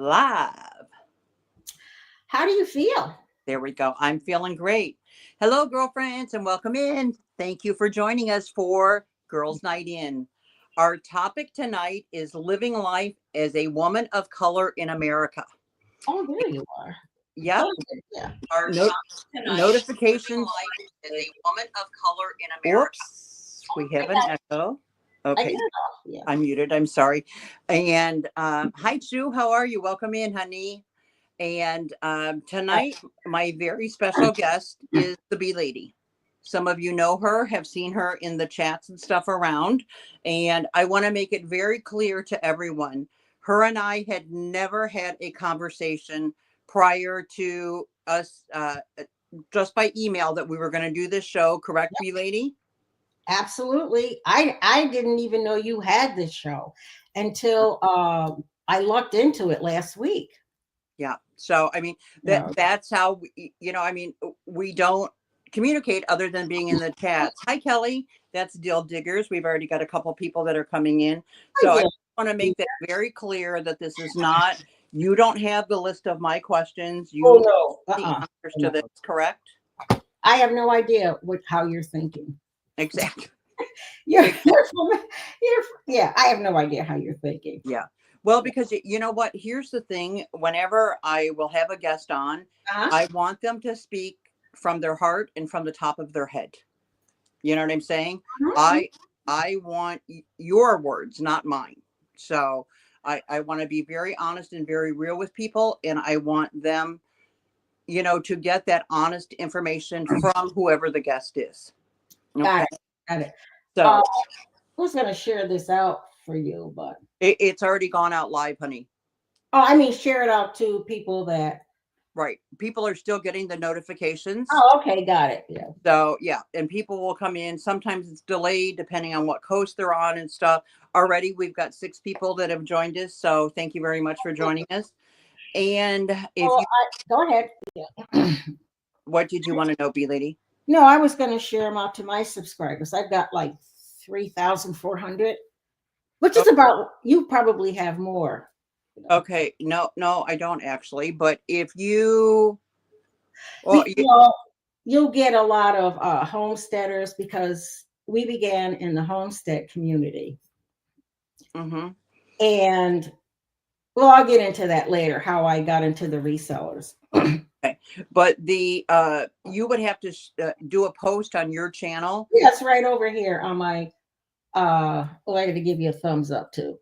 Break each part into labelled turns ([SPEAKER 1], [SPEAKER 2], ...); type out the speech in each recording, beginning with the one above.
[SPEAKER 1] live.
[SPEAKER 2] How do you feel?
[SPEAKER 1] There we go. I'm feeling great. Hello, girlfriends, and welcome in. Thank you for joining us for Girls Night In. Our topic tonight is living life as a woman of color in America.
[SPEAKER 2] Oh, there you are.
[SPEAKER 1] Yep.
[SPEAKER 2] Okay, yeah.
[SPEAKER 1] Our topic tonight notifications. As a woman of color in America. Oops, we have an echo.
[SPEAKER 2] I got
[SPEAKER 1] Okay.
[SPEAKER 2] it off. Yeah.
[SPEAKER 1] I'm muted. I'm sorry. And hi, Sue. How are you? Welcome in, honey. And tonight, my very special guest is the Bee Lady. Some of you know her, have seen her in the chats and stuff around. And I want to make it very clear to everyone. Her and I had never had a conversation prior to us just by email that we were going to do this show. Correct, Bee Lady?
[SPEAKER 2] Absolutely. I didn't even know you had this show until I looked into it last week.
[SPEAKER 1] Yeah. So, I mean, that's how, we don't communicate other than being in the chats. Hi, Kelly. That's Dill Diggers. We've already got a couple people that are coming in. So I want to make that very clear that this is not, you don't have the list of my questions. You
[SPEAKER 2] no.
[SPEAKER 1] the answers to this, correct?
[SPEAKER 2] I have no idea how you're thinking.
[SPEAKER 1] Exactly.
[SPEAKER 2] Yeah, I have no idea how you're thinking.
[SPEAKER 1] Yeah. Well, because you know what? Here's the thing. Whenever I will have a guest on, I want them to speak from their heart and from the top of their head. You know what I'm saying? I want your words, not mine. So I want to be very honest and very real with people. And I want them, to get that honest information from whoever the guest is.
[SPEAKER 2] Okay. Got it.
[SPEAKER 1] So
[SPEAKER 2] who's going to share this out for you? But
[SPEAKER 1] it's already gone out live, honey.
[SPEAKER 2] Oh, I mean, share it out to people that.
[SPEAKER 1] Right. People are still getting the notifications.
[SPEAKER 2] Oh, okay. Got it. Yeah.
[SPEAKER 1] So, yeah. And people will come in. Sometimes it's delayed depending on what coast they're on and stuff. Already, we've got 6 people that have joined us. So, thank you very much for joining us. And
[SPEAKER 2] go ahead. Yeah.
[SPEAKER 1] What did you want to know, Bee Lady?
[SPEAKER 2] No, I was going to share them out to my subscribers. I've got like 3,400, which is about, you probably have more.
[SPEAKER 1] Okay. No, I don't actually. But if you,
[SPEAKER 2] you'll get a lot of homesteaders because we began in the homestead community.
[SPEAKER 1] Mm-hmm.
[SPEAKER 2] And well, I'll get into that later, how I got into the resellers.
[SPEAKER 1] Okay. But you would have to do a post on your channel.
[SPEAKER 2] Yes, right over here on my, I got to give you a thumbs up too,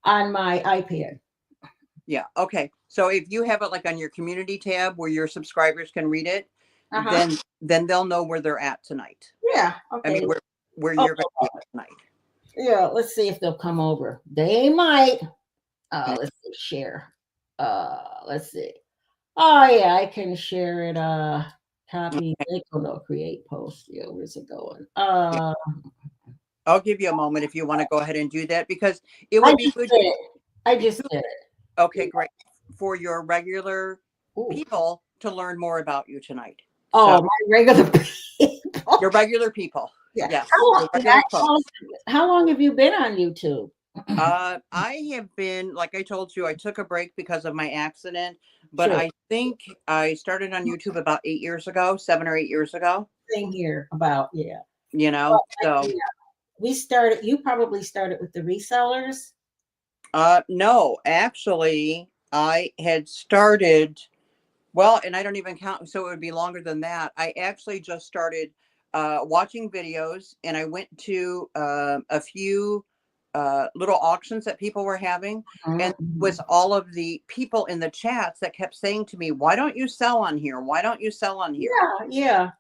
[SPEAKER 2] on my iPad.
[SPEAKER 1] Yeah. Okay. So if you have it like on your community tab where your subscribers can read it, then they'll know where they're at tonight.
[SPEAKER 2] Yeah. Okay.
[SPEAKER 1] I mean, where you're going to be tonight.
[SPEAKER 2] Yeah. Let's see if they'll come over. They might. Let's see, share. Let's see. Oh yeah, I can share it. Copy. Create post. Yeah, where's it going?
[SPEAKER 1] I'll give you a moment if you want to go ahead and do that because it would be good.
[SPEAKER 2] I just did it.
[SPEAKER 1] Okay, great. For your regular people to learn more about you tonight.
[SPEAKER 2] Oh, so, my regular people.
[SPEAKER 1] Your regular people.
[SPEAKER 2] Yeah.
[SPEAKER 1] Yes.
[SPEAKER 2] How long have you been on YouTube?
[SPEAKER 1] I have been, like I told you, I took a break because of my accident, but I think I started on YouTube about 8 years ago, 7 or 8 years ago.
[SPEAKER 2] Same here, about, yeah.
[SPEAKER 1] So
[SPEAKER 2] you probably started with the resellers.
[SPEAKER 1] No, actually I had started, and I don't even count. So it would be longer than that. I actually just started watching videos and I went to a few little auctions that people were having, and was all of the people in the chats that kept saying to me, why don't you sell on here? Why don't you sell on here?
[SPEAKER 2] Yeah.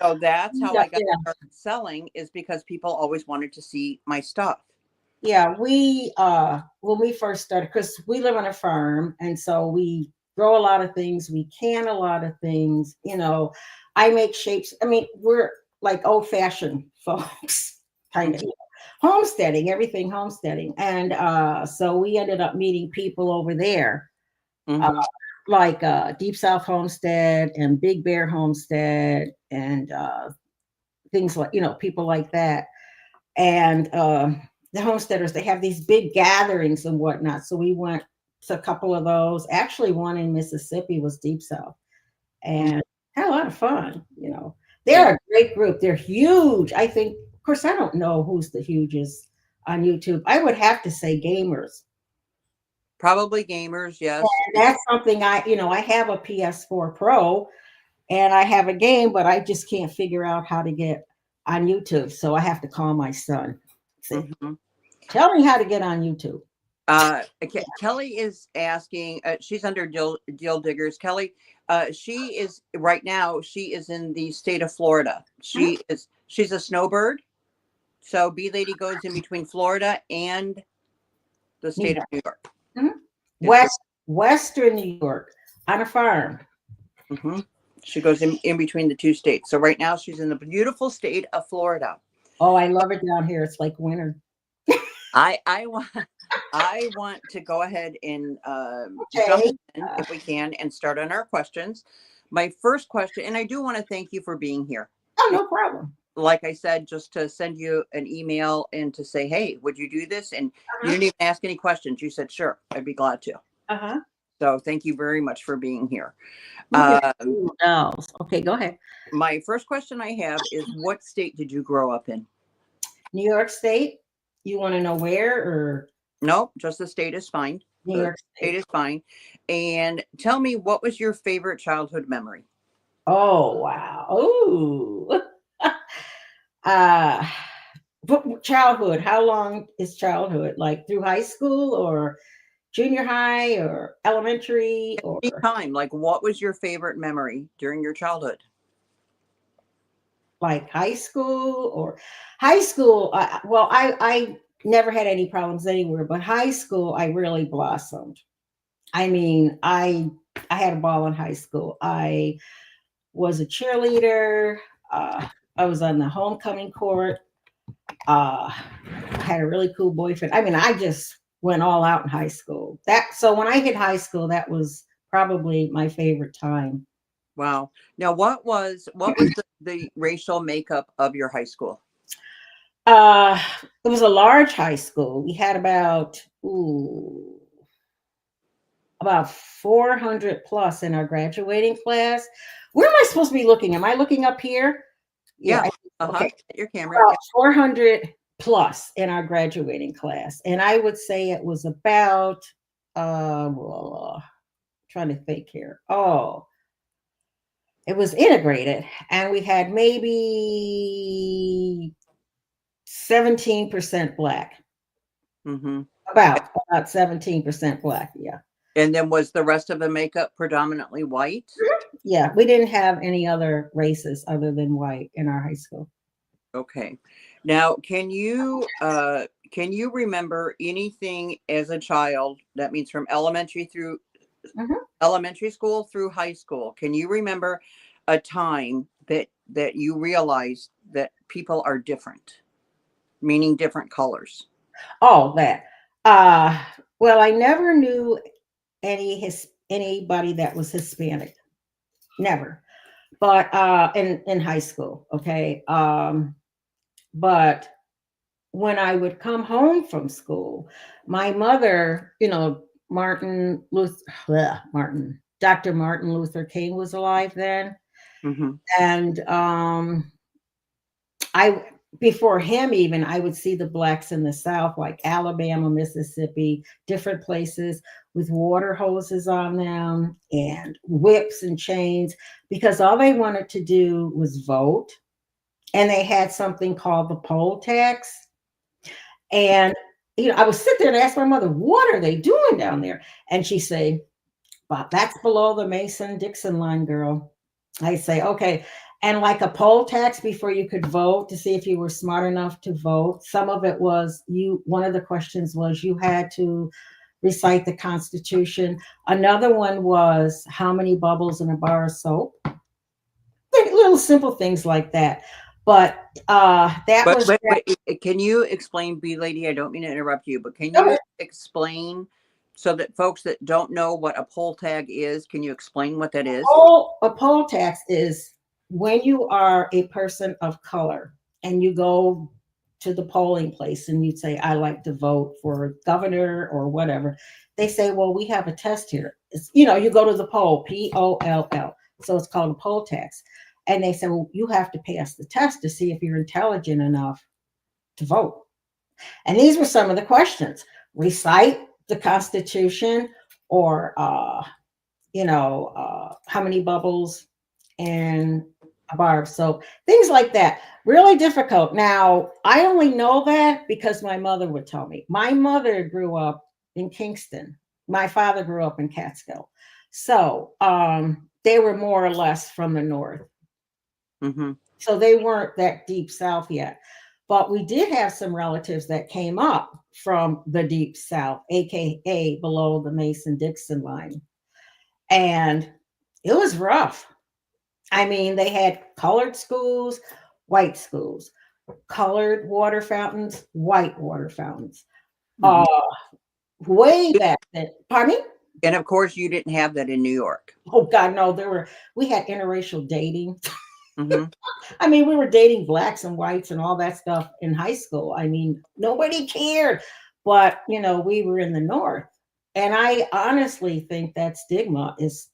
[SPEAKER 1] So that's how I got started selling, is because people always wanted to see my stuff.
[SPEAKER 2] Yeah, when we first started, because we live on a farm, and so we grow a lot of things, we can a lot of things, I make shapes. I mean, we're like old-fashioned folks, kind of. Homesteading, everything homesteading. And so we ended up meeting people over there, like Deep South Homestead and Big Bear Homestead and things like, people like that. And the homesteaders, they have these big gatherings and whatnot. So we went a couple of those. Actually, one in Mississippi was Deep South, and had a lot of fun. They're
[SPEAKER 1] Yeah,
[SPEAKER 2] a great group. They're huge. I think, of course, I don't know who's the hugest on YouTube. I would have to say gamers.
[SPEAKER 1] probably gamers. Yes.
[SPEAKER 2] And that's something I have a PS4 Pro and I have a game, but I just can't figure out how to get on YouTube. So I have to call my son. Say,
[SPEAKER 1] Mhm.
[SPEAKER 2] tell me how to get on YouTube.
[SPEAKER 1] Kelly is asking. She's under Deal Diggers. Kelly, she is right now. She is in the state of Florida.
[SPEAKER 2] Mhm.
[SPEAKER 1] She's a snowbird. So B Lady goes in between Florida and the
[SPEAKER 2] New
[SPEAKER 1] state of
[SPEAKER 2] York.
[SPEAKER 1] New York.
[SPEAKER 2] Mhm.
[SPEAKER 1] Is where-
[SPEAKER 2] Western New York on a farm.
[SPEAKER 1] Mhm. She goes in between the two states. So right now she's in the beautiful state of Florida.
[SPEAKER 2] Oh, I love it down here. It's like winter.
[SPEAKER 1] I want I want to go ahead and jump
[SPEAKER 2] Okay.
[SPEAKER 1] in if we can and start on our questions. My first question, and I do want to thank you for being here.
[SPEAKER 2] Oh, no problem.
[SPEAKER 1] Like I said, just to send you an email and to say, hey, would you do this? And you
[SPEAKER 2] Uh-huh.
[SPEAKER 1] didn't even ask any questions. You said, sure, I'd be glad to.
[SPEAKER 2] Uh-huh.
[SPEAKER 1] So thank you very much for being here.
[SPEAKER 2] Ooh, dolls. Okay, go ahead.
[SPEAKER 1] My first question I have is, what state did you grow up in?
[SPEAKER 2] New York State. You want to know where or
[SPEAKER 1] No, just the state is fine.
[SPEAKER 2] New
[SPEAKER 1] The
[SPEAKER 2] York
[SPEAKER 1] state
[SPEAKER 2] State?
[SPEAKER 1] is fine. And tell me, what was your favorite childhood memory?
[SPEAKER 2] Oh, wow. Ooh. uh childhood. How long is childhood? Like through high school or junior high or elementary or
[SPEAKER 1] Anytime, like, what was your favorite memory during your childhood?
[SPEAKER 2] like high school or high school? Well, I never had any problems anywhere, but high school I really blossomed. I mean, I had a ball in high school. I was a cheerleader. I was on the homecoming court. I had a really cool boyfriend. I mean, I just went all out in high school. So when I hit high school, that was probably my favorite time.
[SPEAKER 1] Wow. Now, what was the racial makeup of your high school?
[SPEAKER 2] Uh, it was a large high school. We had about 400 plus in our graduating class. Where am I supposed to be looking? Am I looking up here?
[SPEAKER 1] Yeah.
[SPEAKER 2] Okay.
[SPEAKER 1] Your camera.
[SPEAKER 2] About 400 plus in our graduating class. And I would say it was about, trying to think here. Oh, it was integrated. And we had maybe 17% Black.
[SPEAKER 1] Mm-hmm.
[SPEAKER 2] About 17% Black. Yeah.
[SPEAKER 1] And then was the rest of the makeup predominantly white?
[SPEAKER 2] Yeah. We didn't have any other races other than white in our high school.
[SPEAKER 1] Okay. Now, can you remember anything as a child? That means from
[SPEAKER 2] Mhm.
[SPEAKER 1] elementary school through high school. Can you remember a time that you realized that people are different, meaning different colors?
[SPEAKER 2] Oh, that. Uh, well, I never knew anybody that was Hispanic. Never. But in high school, okay. But when I would come home from school, my mother, Dr. Martin Luther King was alive then.
[SPEAKER 1] Mm-hmm.
[SPEAKER 2] And I before him even I would see the blacks in the South, like Alabama, Mississippi, different places with water hoses on them and whips and chains, because all they wanted to do was vote. And they had something called the poll tax. And I would sit there and ask my mother, what are they doing down there? And she'd say, "But that's below the Mason-Dixon line, girl." I say, okay. And like a poll tax before you could vote to see if you were smart enough to vote. Some of it was one of the questions was you had to recite the Constitution. Another one was how many bubbles in a bar of soap. Little simple things like that. But that
[SPEAKER 1] But
[SPEAKER 2] was
[SPEAKER 1] can you explain, B Lady? I don't mean to interrupt you, but can
[SPEAKER 2] Go
[SPEAKER 1] you
[SPEAKER 2] ahead.
[SPEAKER 1] explain so that folks that don't know what a poll tag is, can you explain what that is?
[SPEAKER 2] A poll tax is when you are a person of color and you go to the polling place and you'd say, I like to vote for governor or whatever, they say, well, we have a test here. It's, you go to the poll, POLL. So it's called a poll tax. And they say, well, you have to pass the test to see if you're intelligent enough to vote. And these were some of the questions. Recite the Constitution, or, how many bubbles in a bar of soap, things like that. Really difficult. Now, I only know that because my mother would tell me. My mother grew up in Kingston. My father grew up in Catskill. So they were more or less from the north.
[SPEAKER 1] Mm-hmm.
[SPEAKER 2] So they weren't that deep south yet. But we did have some relatives that came up from the deep south, AKA below the Mason-Dixon line. And it was rough. I mean, they had colored schools, white schools, colored water fountains, white water fountains.
[SPEAKER 1] Mm-hmm.
[SPEAKER 2] Way back then. Pardon me?
[SPEAKER 1] And of course, you didn't have that in New York.
[SPEAKER 2] Oh God, no. We had interracial dating.
[SPEAKER 1] Mm-hmm.
[SPEAKER 2] I mean, we were dating blacks and whites and all that stuff in high school. I mean, nobody cared. But we were in the North. And I honestly think that stigma is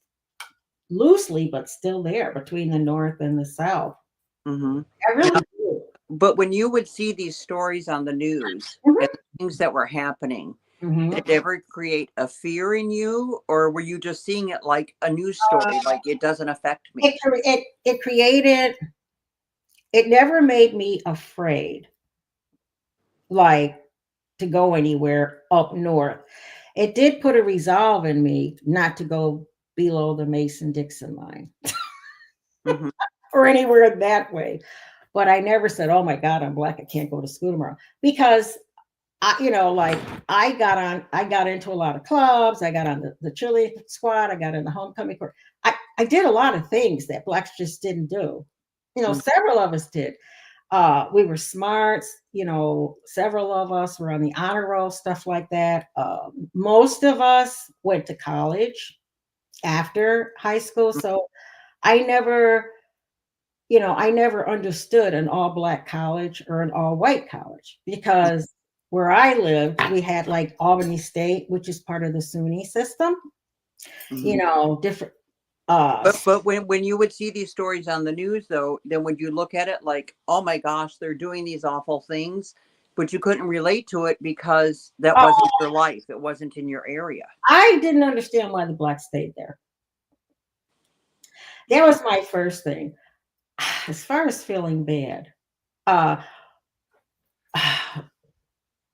[SPEAKER 2] loosely, but still there between the North and the South.
[SPEAKER 1] Mm-hmm.
[SPEAKER 2] I really do.
[SPEAKER 1] But when you would see these stories on the news,
[SPEAKER 2] Mhm.
[SPEAKER 1] and things that were happening,
[SPEAKER 2] Mhm.
[SPEAKER 1] did it ever create a fear in you, or were you just seeing it like a news story, like it doesn't affect me?
[SPEAKER 2] It created, it never made me afraid, like to go anywhere up north. It did put a resolve in me not to go below the Mason-Dixon line
[SPEAKER 1] Mm-hmm.
[SPEAKER 2] or anywhere that way. But I never said, oh my God, I'm black, I can't go to school tomorrow. Because I got into a lot of clubs. I got on the cheerleading squad. I got in the homecoming court. I did a lot of things that blacks just didn't do.
[SPEAKER 1] Mm-hmm.
[SPEAKER 2] Several of us did. We were smart. Several of us were on the honor roll, stuff like that. Most of us went to college after high school. So I never, I never understood an all black college or an all white college, because where I lived, we had like Albany State, which is part of the SUNY system,
[SPEAKER 1] Mm-hmm.
[SPEAKER 2] different.
[SPEAKER 1] But when you would see these stories on the news, though, then would you look at it like, oh my gosh, they're doing these awful things, but you couldn't relate to it because that
[SPEAKER 2] uh,
[SPEAKER 1] wasn't your life. It wasn't in your area.
[SPEAKER 2] I didn't understand why the blacks stayed there. That was my first thing. As far as feeling bad, uh,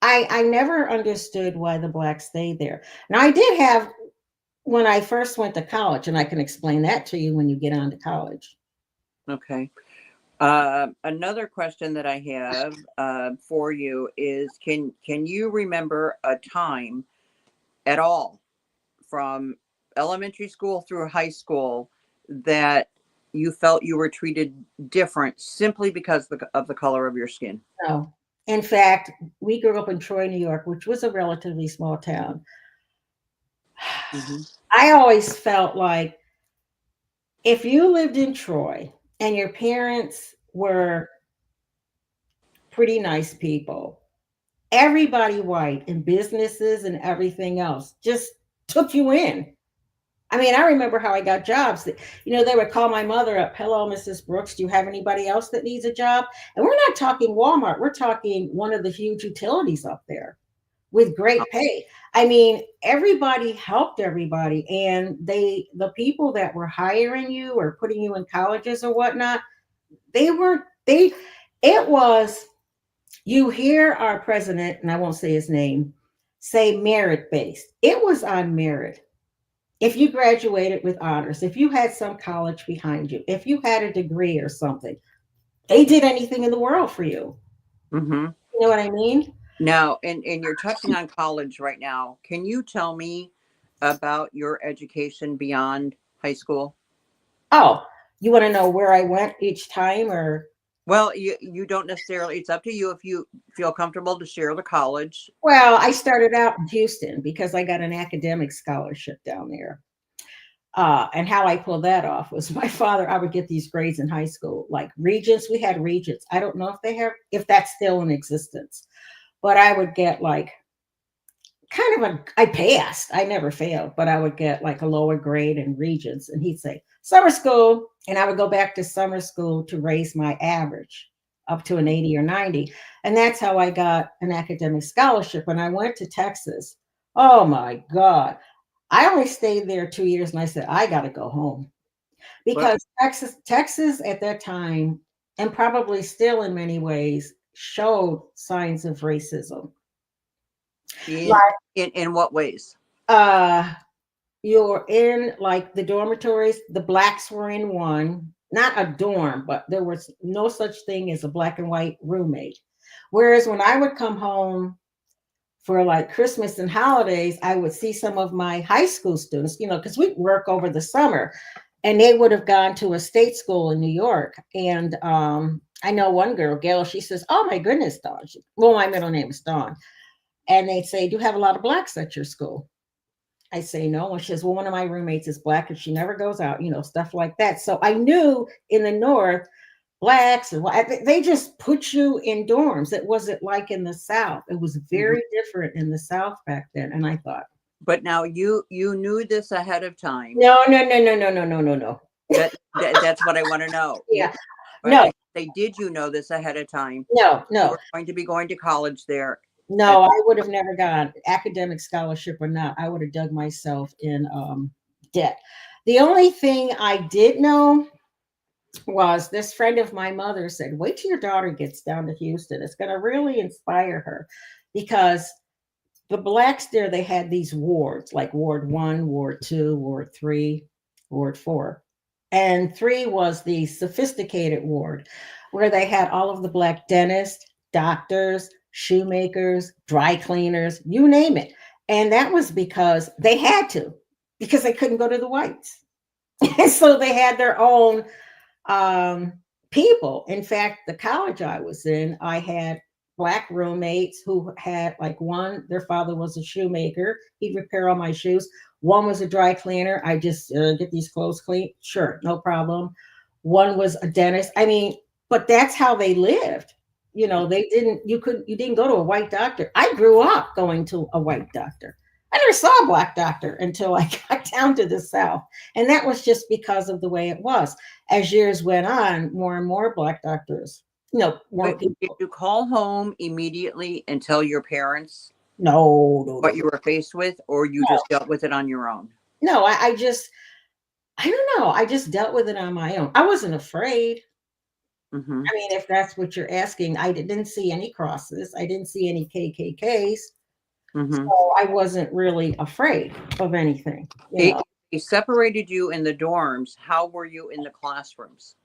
[SPEAKER 2] I never understood why the blacks stayed there. Now I did have, when I first went to college, and I can explain that to you when you get on to college.
[SPEAKER 1] Okay. Another question that I have for you is, can you remember a time at all from elementary school through high school that you felt you were treated different simply because of the color of your skin?
[SPEAKER 2] No. In fact, we grew up in Troy, New York, which was a relatively small town.
[SPEAKER 1] Mm-hmm.
[SPEAKER 2] I always felt like if you lived in Troy and your parents were pretty nice people, everybody white in businesses and everything else just took you in. I mean, I remember how I got jobs. They would call my mother up. Hello, Mrs. Brooks. Do you have anybody else that needs a job? And we're not talking Walmart. We're talking one of the huge utilities up there with great pay. I mean, everybody helped everybody. And the people that were hiring you or putting you in colleges or whatnot, it was, you hear our president, and I won't say his name, say merit based. It was on merit. If you graduated with honors, if you had some college behind you, if you had a degree or something, they did anything in the world for you.
[SPEAKER 1] Mm-hmm.
[SPEAKER 2] You know what I mean?
[SPEAKER 1] Now, and you're touching on college right now. Can you tell me about your education beyond high school?
[SPEAKER 2] Oh, you want to know where I went each time, or?
[SPEAKER 1] Well, you don't necessarily. It's up to you if you feel comfortable to share the college.
[SPEAKER 2] Well, I started out in Houston because I got an academic scholarship down there. And how I pulled that off was my father. I would get these grades in high school, like regents. We had regents. I don't know if that's still in existence, but I would get like I passed. I never failed, but I would get like a lower grade in regents. And he'd say, summer school. And I would go back to summer school to raise my average up to an 80 or 90. And that's how I got an academic scholarship. When I went to Texas, oh my God. I only stayed there 2 years and I said, I got to go home because Texas at that time, and probably still in many ways, showed signs of racism.
[SPEAKER 1] In what ways?
[SPEAKER 2] Uh, you're in like the dormitories, the blacks were in one, not a dorm, but there was no such thing as a black and white roommate. Whereas when I would come home for like Christmas and holidays, I would see some of my high school students, because we work over the summer, and they would have gone to a state school in New York. And I know one girl, Gail, she says, oh my goodness, Dawn. Well, my middle name is Dawn. And they'd say, do you have a lot of blacks at your school? I say no. And she says, well, one of my roommates is black and she never goes out, stuff like that. So I knew in the North, blacks and they just put you in dorms. It wasn't like in the South. It was very different in the South back then. And I thought,
[SPEAKER 1] but now you knew this ahead of time.
[SPEAKER 2] No.
[SPEAKER 1] That's what I want to know.
[SPEAKER 2] Yeah.
[SPEAKER 1] No. Did you know this ahead of time?
[SPEAKER 2] No.
[SPEAKER 1] You were going to be going to college there.
[SPEAKER 2] No, I would have never gone, academic scholarship or not. I would have dug myself in debt. The only thing I did know was this friend of my mother said, wait till your daughter gets down to Houston. It's going to really inspire her, because the blacks there, they had these wards, like Ward 1, Ward 2, Ward 3, Ward 4. And 3 was the sophisticated ward, where they had all of the black dentists, doctors, shoemakers, dry cleaners, you name it. And that was because they had to, because they couldn't go to the whites. And so they had their own people. In fact, the college I was in, I had black roommates who had like one, their father was a shoemaker. He'd repair all my shoes. One was a dry cleaner. I just get these clothes clean. Sure, no problem. One was a dentist. I mean, but that's how they lived. You didn't go to a white doctor. I grew up going to a white doctor. I never saw a black doctor until I got down to the South. And that was just because of the way it was. As years went on, more and more black doctors, more people.
[SPEAKER 1] Did you call home immediately and tell your parents
[SPEAKER 2] No.
[SPEAKER 1] what you were faced with, or you just dealt with it on your own?
[SPEAKER 2] No, I don't know. I just dealt with it on my own. I wasn't afraid.
[SPEAKER 1] Mm-hmm.
[SPEAKER 2] I mean, if that's what you're asking, I didn't see any crosses. I didn't see any KKKs. Mm-hmm. So I wasn't really afraid of anything.
[SPEAKER 1] They separated you in the dorms. How were you in the classrooms?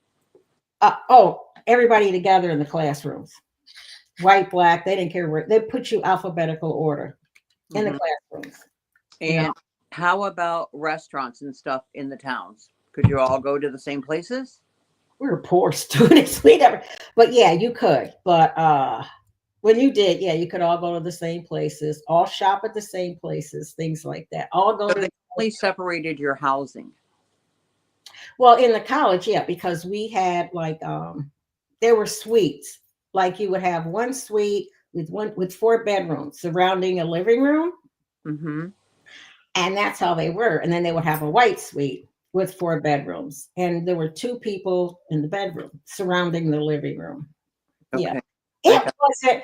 [SPEAKER 2] Everybody together in the classrooms. White, black, they didn't care where. They put you alphabetical order in the classrooms.
[SPEAKER 1] And how about restaurants and stuff in the towns? Could you all go to the same places?
[SPEAKER 2] We were poor students. But yeah, you could. But when you did, yeah, you could all go to the same places, all shop at the same places, things like that. All go
[SPEAKER 1] so
[SPEAKER 2] to.
[SPEAKER 1] They only separated your housing.
[SPEAKER 2] Well, in the college, yeah, because we had like there were suites. Like you would have one suite with 4 bedrooms surrounding a living room.
[SPEAKER 1] Mm-hmm.
[SPEAKER 2] And that's how they were. And then they would have a white suite with 4 bedrooms. And there were 2 people in the bedroom surrounding the living room. Okay. Yeah. It wasn't,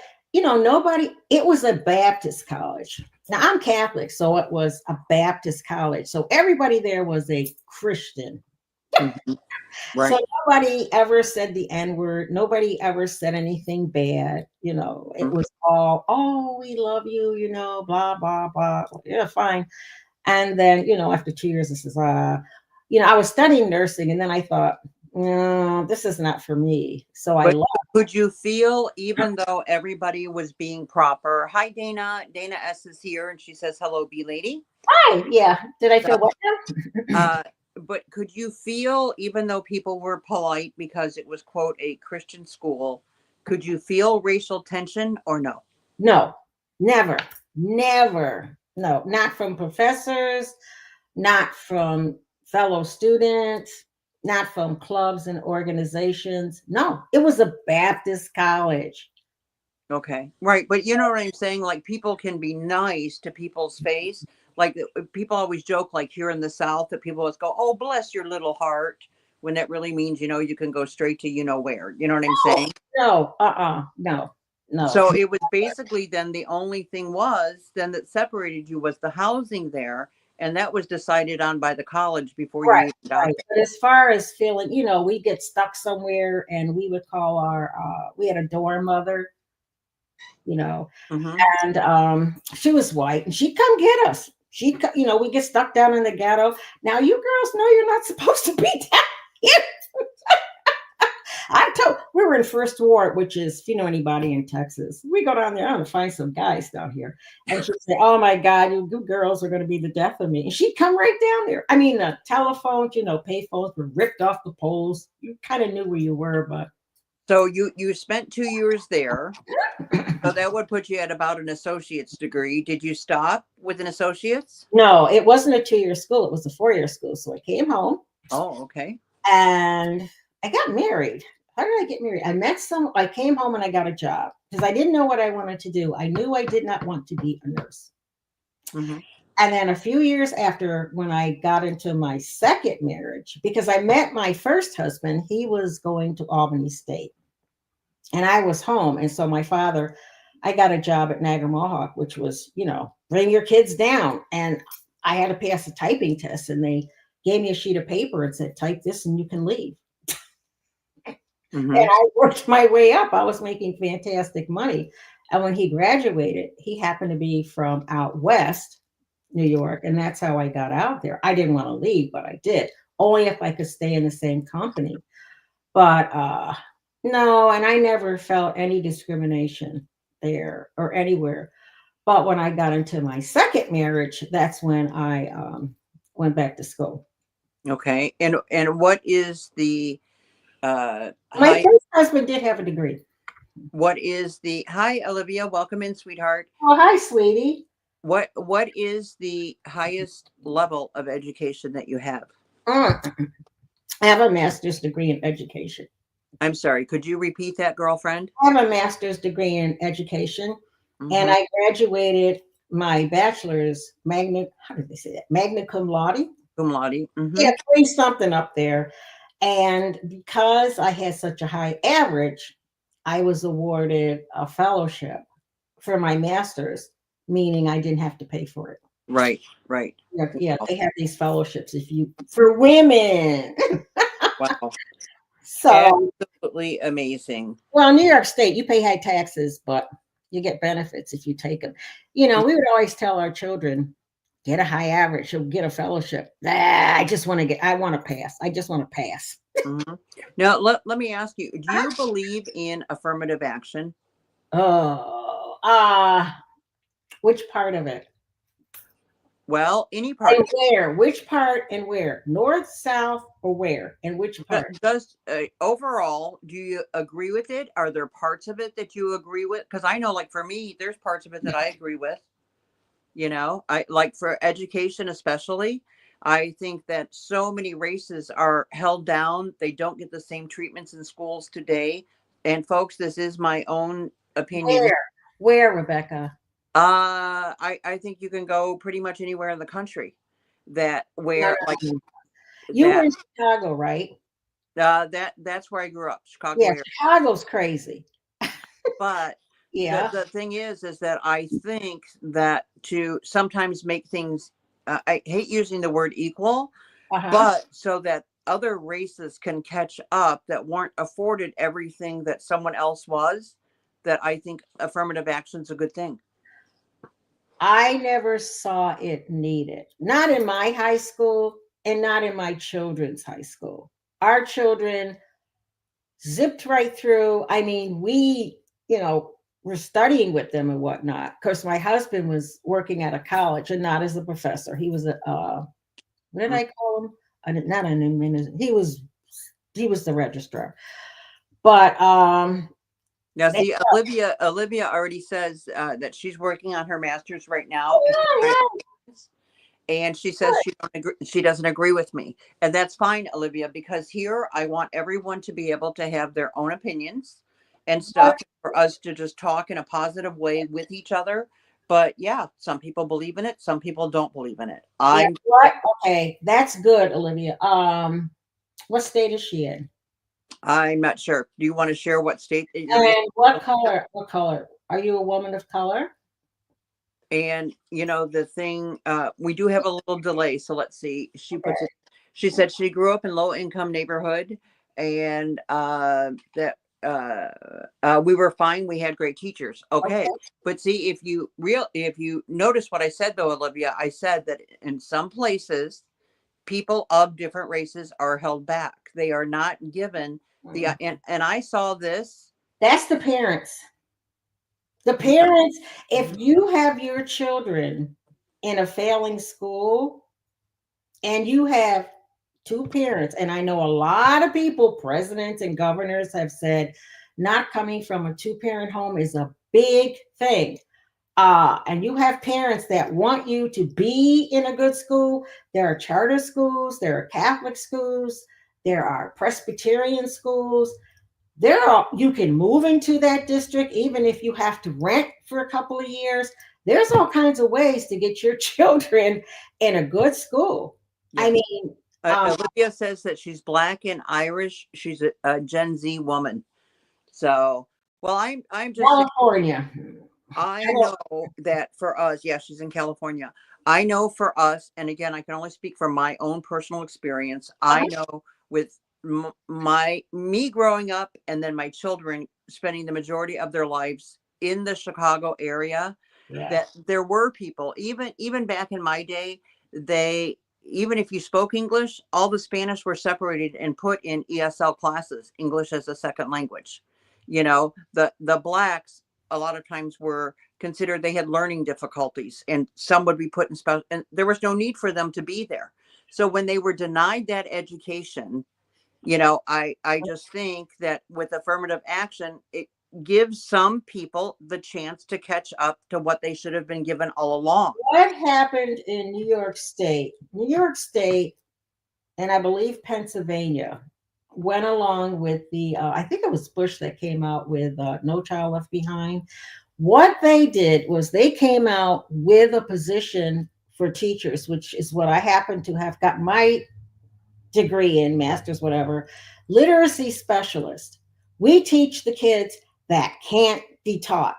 [SPEAKER 2] it was a Baptist college. Now I'm Catholic, so it was a Baptist college. So everybody there was a Christian.
[SPEAKER 1] Mm-hmm. Right.
[SPEAKER 2] So nobody ever said the N-word. Nobody ever said anything bad. It was all, oh, we love you, blah, blah, blah. Yeah, fine. And then, after 2 years, it says, I was studying nursing, and then I thought, no, this is not for me. So I left.
[SPEAKER 1] Could you feel, even though everybody was being proper? Hi, Dana. Dana S is here, and she says, hello, B lady.
[SPEAKER 2] Hi. Yeah. Did I feel what
[SPEAKER 1] now? But could you feel, even though people were polite because it was, quote, a Christian school, could you feel racial tension or no?
[SPEAKER 2] No, never. No, not from professors, not from fellow students, not from clubs and organizations. No, it was a Baptist college.
[SPEAKER 1] Okay. Right. But you know what I'm saying? Like people can be nice to people's face. Like people always joke, like here in the South, that people always go, "Oh, bless your little heart," when that really means, you can go straight to where. You know what I'm saying?
[SPEAKER 2] No, no, no.
[SPEAKER 1] So it was basically then the only thing was then that separated you was the housing there. And that was decided on by the college before you
[SPEAKER 2] Right,
[SPEAKER 1] even got
[SPEAKER 2] right. But as far as feeling, we get stuck somewhere and we would call we had a dorm mother, you know,
[SPEAKER 1] there. Hmm.
[SPEAKER 2] and she was white and she'd come get us. We get stuck down in the ghetto. Now you girls know you're not supposed to be down here. I told we were in First Ward, which is, if you know anybody in Texas, we go down there. I'm gonna find some guys down here, and she'd say, "Oh my God, you girls are gonna be the death of me." And she'd come right down there. I mean, the telephones, pay phones were ripped off the poles. You kind of knew where you were, but
[SPEAKER 1] So you spent 2 years there. So that would put you at about an associate's degree. Did you stop with an associate's?
[SPEAKER 2] no, it wasn't a 2-year school. It was a 4-year school. So I came home
[SPEAKER 1] Oh, okay.
[SPEAKER 2] and I got married. How did I get married? I came home and I got a job because I didn't know what I wanted to do. I knew I did not want to be a nurse.
[SPEAKER 1] Hmm.
[SPEAKER 2] And then a few years after, when I got into my second marriage, because I met my first husband, he was going to Albany State and I was home. And so I got a job at Niagara Mohawk, which was, bring your kids down. And I had to pass a typing test and they gave me a sheet of paper and said, type this and you can leave.
[SPEAKER 1] Hmm.
[SPEAKER 2] And I worked my way up. I was making fantastic money. And when he graduated, he happened to be from out west, New York. And that's how I got out there. I didn't want to leave, but I did, only if I could stay in the same company. But no, and I never felt any discrimination there or anywhere. But when I got into my second marriage, that's when I went back to school.
[SPEAKER 1] Okay. And what is the
[SPEAKER 2] My
[SPEAKER 1] high
[SPEAKER 2] first husband did have a degree.
[SPEAKER 1] what is the hi Olivia, welcome in, sweetheart.
[SPEAKER 2] Oh, hi, sweetie.
[SPEAKER 1] What is the highest level of education that you have?
[SPEAKER 2] I have a master's degree in education.
[SPEAKER 1] I'm sorry, could you repeat that, girlfriend?
[SPEAKER 2] I have a master's degree in education, and
[SPEAKER 1] Mhm.
[SPEAKER 2] I graduated my bachelor's how did they say that? Magna cum laude.
[SPEAKER 1] Cum laude.
[SPEAKER 2] Yeah,
[SPEAKER 1] Mhm.
[SPEAKER 2] 3 something up there. And because I had such a high average, I was awarded a fellowship for my master's, meaning I didn't have to pay for it.
[SPEAKER 1] Right, right.
[SPEAKER 2] Yeah, they have these fellowships for women.
[SPEAKER 1] Wow.
[SPEAKER 2] So,
[SPEAKER 1] Absolutely amazing.
[SPEAKER 2] well, New York State, you pay high taxes, but you get benefits if you take them. We would always tell our children, get a high average, you'll get a fellowship. I want to pass. I just want to pass.
[SPEAKER 1] Mhm. Now, let me ask you, do you believe in affirmative action?
[SPEAKER 2] Oh, which part of it?
[SPEAKER 1] Well, any part
[SPEAKER 2] And
[SPEAKER 1] of it.
[SPEAKER 2] where? Which part and where? North, south, or where? And which part?
[SPEAKER 1] Does overall, do you agree with it? Are there parts of it that you agree with? Because I know, like for me, there's parts of it that I agree with. I like for education, especially. I think that so many races are held down. They don't get the same treatments in schools today. And folks, this is my own opinion.
[SPEAKER 2] Where, Rebecca?
[SPEAKER 1] I think you can go pretty much anywhere in the country that
[SPEAKER 2] No,
[SPEAKER 1] where like
[SPEAKER 2] no. You were
[SPEAKER 1] that
[SPEAKER 2] in Chicago, right?
[SPEAKER 1] that's where I grew up, Chicago
[SPEAKER 2] Yeah,
[SPEAKER 1] area.
[SPEAKER 2] Chicago's crazy.
[SPEAKER 1] But
[SPEAKER 2] Yeah.
[SPEAKER 1] the thing is that I think that to sometimes make things, I hate using the word equal,
[SPEAKER 2] Uh-huh.
[SPEAKER 1] but so that other races can catch up that weren't afforded everything that someone else was, that I think affirmative action is a good thing.
[SPEAKER 2] I never saw it needed. Not in my high school and not in my children's high school. Our children zipped right through. I mean, were studying with them and whatnot. Of course, my husband was working at a college and not as a professor. He was what did I call him? Not an administrator. He was the registrar. But
[SPEAKER 1] Now, see, Olivia already says that she's working on her master's right now.
[SPEAKER 2] yeah,
[SPEAKER 1] And she says she doesn't agree with me. And that's fine, Olivia, because here I want everyone to be able to have their own opinions and stuff, for us to just talk in a positive way with each other. But yeah, some people believe in it, some people don't believe in it.
[SPEAKER 2] Yeah, what? Okay, that's good, Olivia. What state is she in?
[SPEAKER 1] I'm not sure. Do you want to share what state that you're in?
[SPEAKER 2] And what color? What color? Are you a woman of color?
[SPEAKER 1] And you know, the thing, we do have a little delay. So let's see. She puts
[SPEAKER 2] Okay.
[SPEAKER 1] it, she said she grew up in low income neighborhood, and that we were fine. We had great teachers. Okay.
[SPEAKER 2] Okay.
[SPEAKER 1] But see, if you notice what I said though, Olivia, I said that in some places, people of different races are held back. They are not given the, and I saw this.
[SPEAKER 2] That's the parents. The parents, if you have your children in a failing school and you have two parents, and I know a lot of people, presidents and governors, have said not coming from a two-parent home is a big thing. And you have parents that want you to be in a good school. There are charter schools, there are Catholic schools, there are Presbyterian schools. You can move into that district even if you have to rent for a couple of years. There's all kinds of ways to get your children in a good school.
[SPEAKER 1] Yes.
[SPEAKER 2] I mean,
[SPEAKER 1] Olivia says that she's Black and Irish. She's a Gen Z woman. So, well, I'm just
[SPEAKER 2] California.
[SPEAKER 1] I know that for us, yeah, she's in California. I know for us, and again, I can only speak from my own personal experience. I know with me growing up, and then my children spending the majority of their lives in the Chicago area, that there were people, even back in my day, even if you spoke English, all the Spanish were separated and put in ESL classes, English as a second language. You know, the Blacks a lot of times were considered, they had learning difficulties, and some would be put in special, and there was no need for them to be there. So when they were denied that education, you know, I just think that with affirmative action, it gives some people the chance to catch up to what they should have been given all along.
[SPEAKER 2] What happened in New York State? New York State, and I believe Pennsylvania, went along with the, I think it was Bush that came out with No Child Left Behind. What they did was they came out with a position for teachers, which is what I happen to have got my degree in, master's, whatever, literacy specialist. We teach the kids that can't be taught.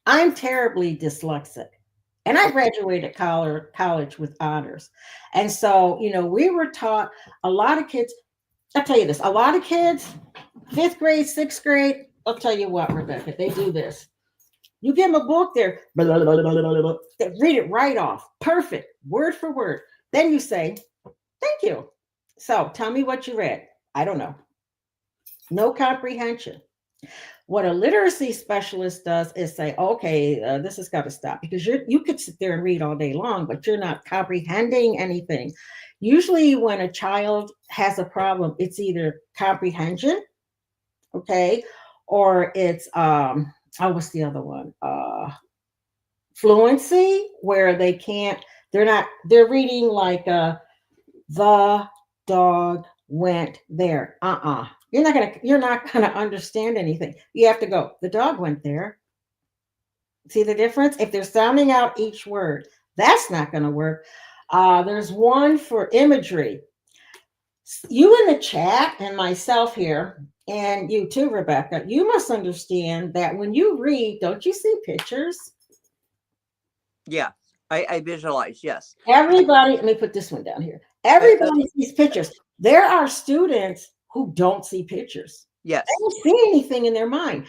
[SPEAKER 2] I'm terribly dyslexic. And I graduated college with honors. And so, you know, we were taught a lot of kids. I'll tell you this, a lot of kids, fifth grade, sixth grade, I'll tell you what, Rebecca, they do this. You give them a book, they read it right off. Perfect, word for word. Then you say, thank you. So tell me what you read. I don't know. No comprehension. What a literacy specialist does is say, okay, this has got to stop, because you could sit there and read all day long, but you're not comprehending anything. Usually when a child has a problem, it's either comprehension, okay, or it's, what's the other one? Fluency, where they're reading like the dog went there. You're not gonna understand anything. You have to go, the dog went there. See the difference? If they're sounding out each word, that's not gonna work. There's one for imagery. You in the chat and myself here, and you too, Rebecca, you must understand that when you read, don't you see pictures?
[SPEAKER 1] Yeah, I visualize, yes.
[SPEAKER 2] Everybody, let me put this one down here. Everybody sees pictures. There are students who don't see pictures.
[SPEAKER 1] Yes.
[SPEAKER 2] They don't see anything in their mind.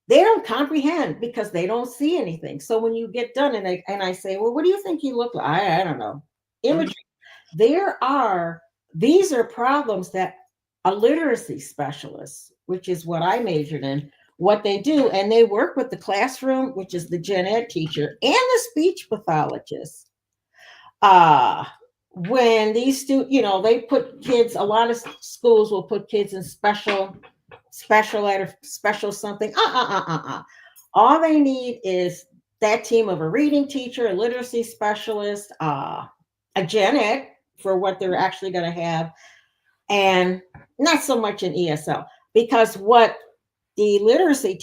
[SPEAKER 2] They don't comprehend because they don't see anything. So when you get done and I say, well, what do you think you look like? I don't know. Imagery. These are problems that a literacy specialist, which is what I majored in, what they do, and they work with the classroom, which is the gen ed teacher, and the speech pathologist. When these students, they put kids, a lot of schools will put kids in special ed or special something. All they need is that team of a reading teacher, a literacy specialist, a gen ed for what they're actually going to have, and not so much in ESL, because what the literacy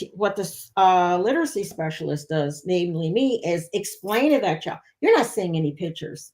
[SPEAKER 2] specialist does, namely me, is explain to that child, you're not seeing any pictures.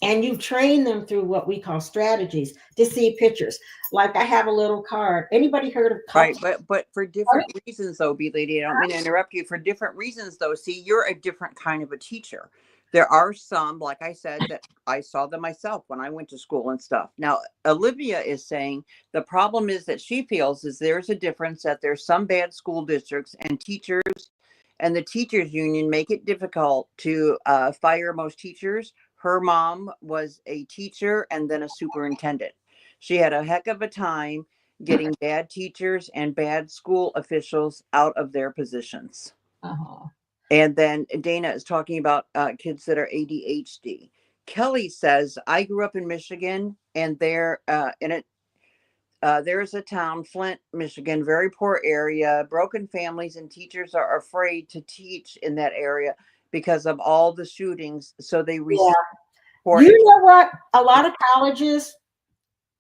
[SPEAKER 2] And you train them through what we call strategies to see pictures. Like I have a little card. Anybody heard of
[SPEAKER 1] Right,
[SPEAKER 2] couple?
[SPEAKER 1] but for different reasons though, B lady, I don't mean to interrupt you. For different reasons though, see, you're a different kind of a teacher. There are some, like I said, that I saw them myself when I went to school and stuff. Now, Olivia is saying the problem is that she feels is there's a difference, that there's some bad school districts and teachers and the teachers union make it difficult to fire most teachers. Her mom was a teacher and then a superintendent. She had a heck of a time getting bad teachers and bad school officials out of their positions.
[SPEAKER 2] Uh-huh.
[SPEAKER 1] And then Dana is talking about kids that are ADHD. Kelly says, I grew up in Michigan, and there there's a town, Flint, Michigan, very poor area, broken families, and teachers are afraid to teach in that area because of all the shootings. So they
[SPEAKER 2] Yeah.
[SPEAKER 1] report.
[SPEAKER 2] You know what? A lot of colleges,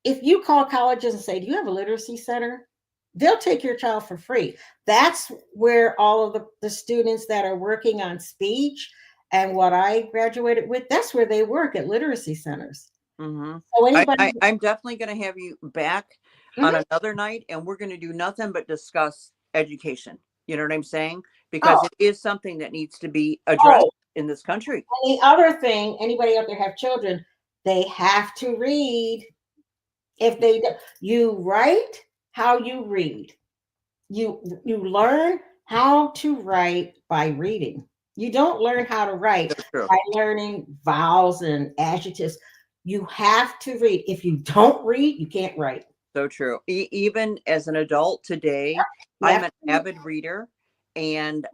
[SPEAKER 2] if you call colleges and say, do you have a literacy center? They'll take your child for free. That's where all of the students that are working on speech and what I graduated with, that's where they work, at literacy centers.
[SPEAKER 1] Mm-hmm.
[SPEAKER 2] So anybody,
[SPEAKER 1] I'm definitely going to have you back on another night, and we're going to do nothing but discuss education. You know what I'm saying? Because it is something that needs to be addressed in this country.
[SPEAKER 2] And the other thing, anybody out there have children, they have to read. If they do, you write how you read. You learn how to write by reading. You don't learn how to write by learning vowels and adjectives. You have to read. If you don't read, you can't write.
[SPEAKER 1] So true. Even as an adult today, I'm an avid reader, and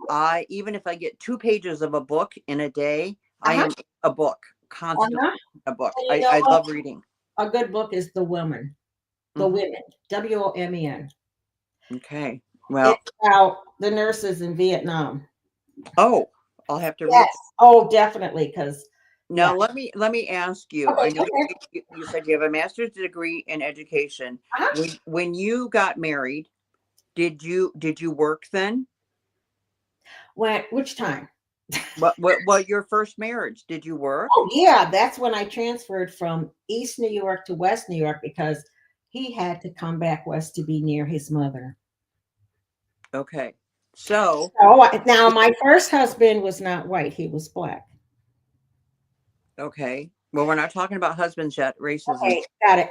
[SPEAKER 1] even if I get 2 pages of a book in a day, I am a book, constantly a book. I love reading.
[SPEAKER 2] A good book is The Women. The Women, WOMEN.
[SPEAKER 1] Okay. Well,
[SPEAKER 2] it's about the nurses in Vietnam.
[SPEAKER 1] Oh, I'll have to read.
[SPEAKER 2] Oh, definitely. Because
[SPEAKER 1] now let me ask you. I know you said you have a master's degree in education. When you got married, did you work then?
[SPEAKER 2] Which time?
[SPEAKER 1] What your first marriage? Did you work?
[SPEAKER 2] Oh yeah, that's when I transferred from East New York to West New York, because he had to come back west to be near his mother.
[SPEAKER 1] Okay. So
[SPEAKER 2] now my first husband was not white, he was black.
[SPEAKER 1] Okay. Well, we're not talking about husbands yet, racism.
[SPEAKER 2] Okay, got it.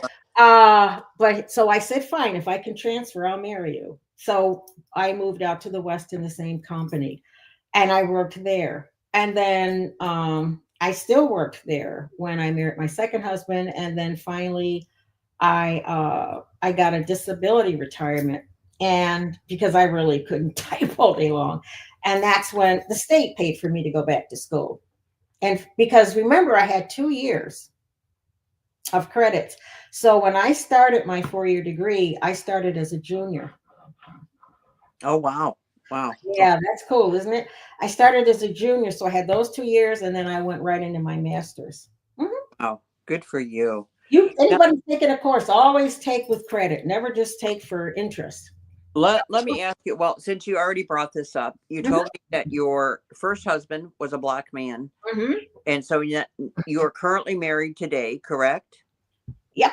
[SPEAKER 2] But so I said, fine, if I can transfer, I'll marry you. So I moved out to the West in the same company, and I worked there. And then I still worked there when I married my second husband. And then finally I got a disability retirement, and because I really couldn't type all day long. And that's when the state paid for me to go back to school. And because remember, I had 2 years of credits. So when I started my 4-year degree, I started as a junior.
[SPEAKER 1] Oh, wow. Wow.
[SPEAKER 2] Yeah, that's cool, isn't it? I started as a junior. So I had those 2 years, and then I went right into my master's.
[SPEAKER 1] Oh, good for you.
[SPEAKER 2] Anybody taking a course, always take with credit. Never just take for interest.
[SPEAKER 1] Let me ask you, well, since you already brought this up, you told me that your first husband was a black man. And so you're currently married today, correct?
[SPEAKER 2] Yep.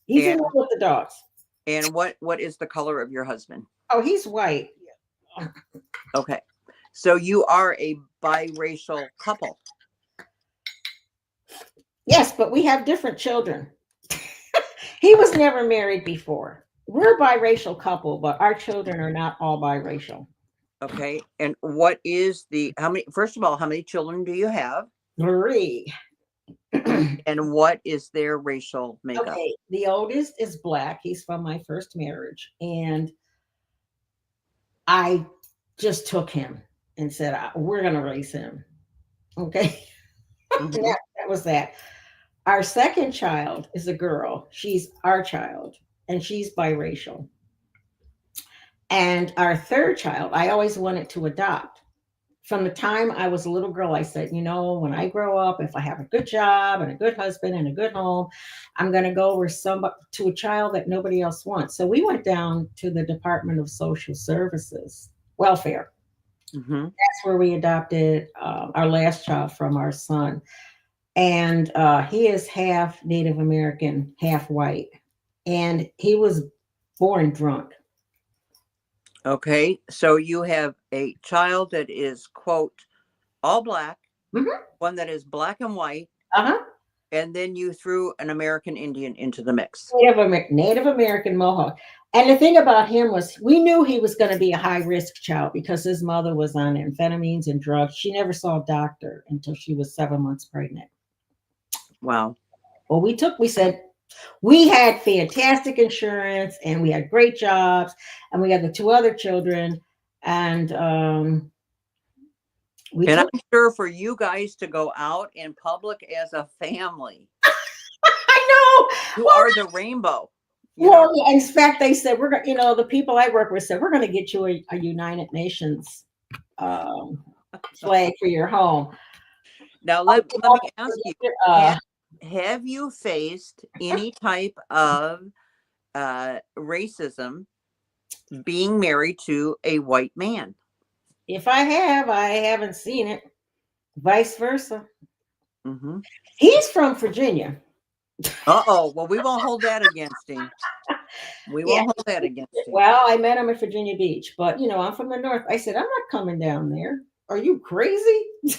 [SPEAKER 2] He's in love with the dogs.
[SPEAKER 1] And what is the color of your husband?
[SPEAKER 2] Oh, he's white.
[SPEAKER 1] Okay. So you are a biracial couple.
[SPEAKER 2] Yes, but we have different children. He was never married before. We're a biracial couple, but our children are not all biracial.
[SPEAKER 1] Okay. And first of all, how many children do you have?
[SPEAKER 2] 3.
[SPEAKER 1] And what is their racial makeup?
[SPEAKER 2] Okay. The oldest is black. He's from my first marriage. And I just took him and said, we're going to raise him. Okay. That was that. Our second child is a girl. She's our child, and she's biracial. And our third child, I always wanted to adopt. from the time I was a little girl, I said, when I grow up, if I have a good job and a good husband and a good home, I'm going to go where to a child that nobody else wants. So we went down to the Department of Social Services, welfare.
[SPEAKER 1] Hmm.
[SPEAKER 2] That's where we adopted our last child from our son. And he is half Native American, half white. And he was born drunk.
[SPEAKER 1] Okay. So you have a child that is, quote, all black,
[SPEAKER 2] Hmm.
[SPEAKER 1] one that is black and white,
[SPEAKER 2] Uh-huh.
[SPEAKER 1] and then you threw an American Indian into the mix.
[SPEAKER 2] Native American Mohawk. And the thing about him was we knew he was going to be a high risk child because his mother was on amphetamines and drugs. She never saw a doctor until she was 7 months pregnant.
[SPEAKER 1] Wow.
[SPEAKER 2] Well, we said we had fantastic insurance and we had great jobs and we had the two other children. And we
[SPEAKER 1] And
[SPEAKER 2] took,
[SPEAKER 1] I'm sure for you guys to go out in public as a family,
[SPEAKER 2] I know.
[SPEAKER 1] you are the rainbow. You know,
[SPEAKER 2] Well, yeah, in fact, they said we're going. The people I work with said we're going to get you a United Nations um, flag for your home.
[SPEAKER 1] now let me ask you,
[SPEAKER 2] Uh,
[SPEAKER 1] have you faced any type of racism being married to a white man?
[SPEAKER 2] if I haven't seen it. Vice versa.
[SPEAKER 1] Hmm.
[SPEAKER 2] He's from Virginia.
[SPEAKER 1] Uh-oh. Well, we won't hold that against him. We
[SPEAKER 2] Yeah.
[SPEAKER 1] won't hold that against him.
[SPEAKER 2] Well, I met him at Virginia Beach, but I'm from the north. I said I'm not coming down there. Are you crazy? I'm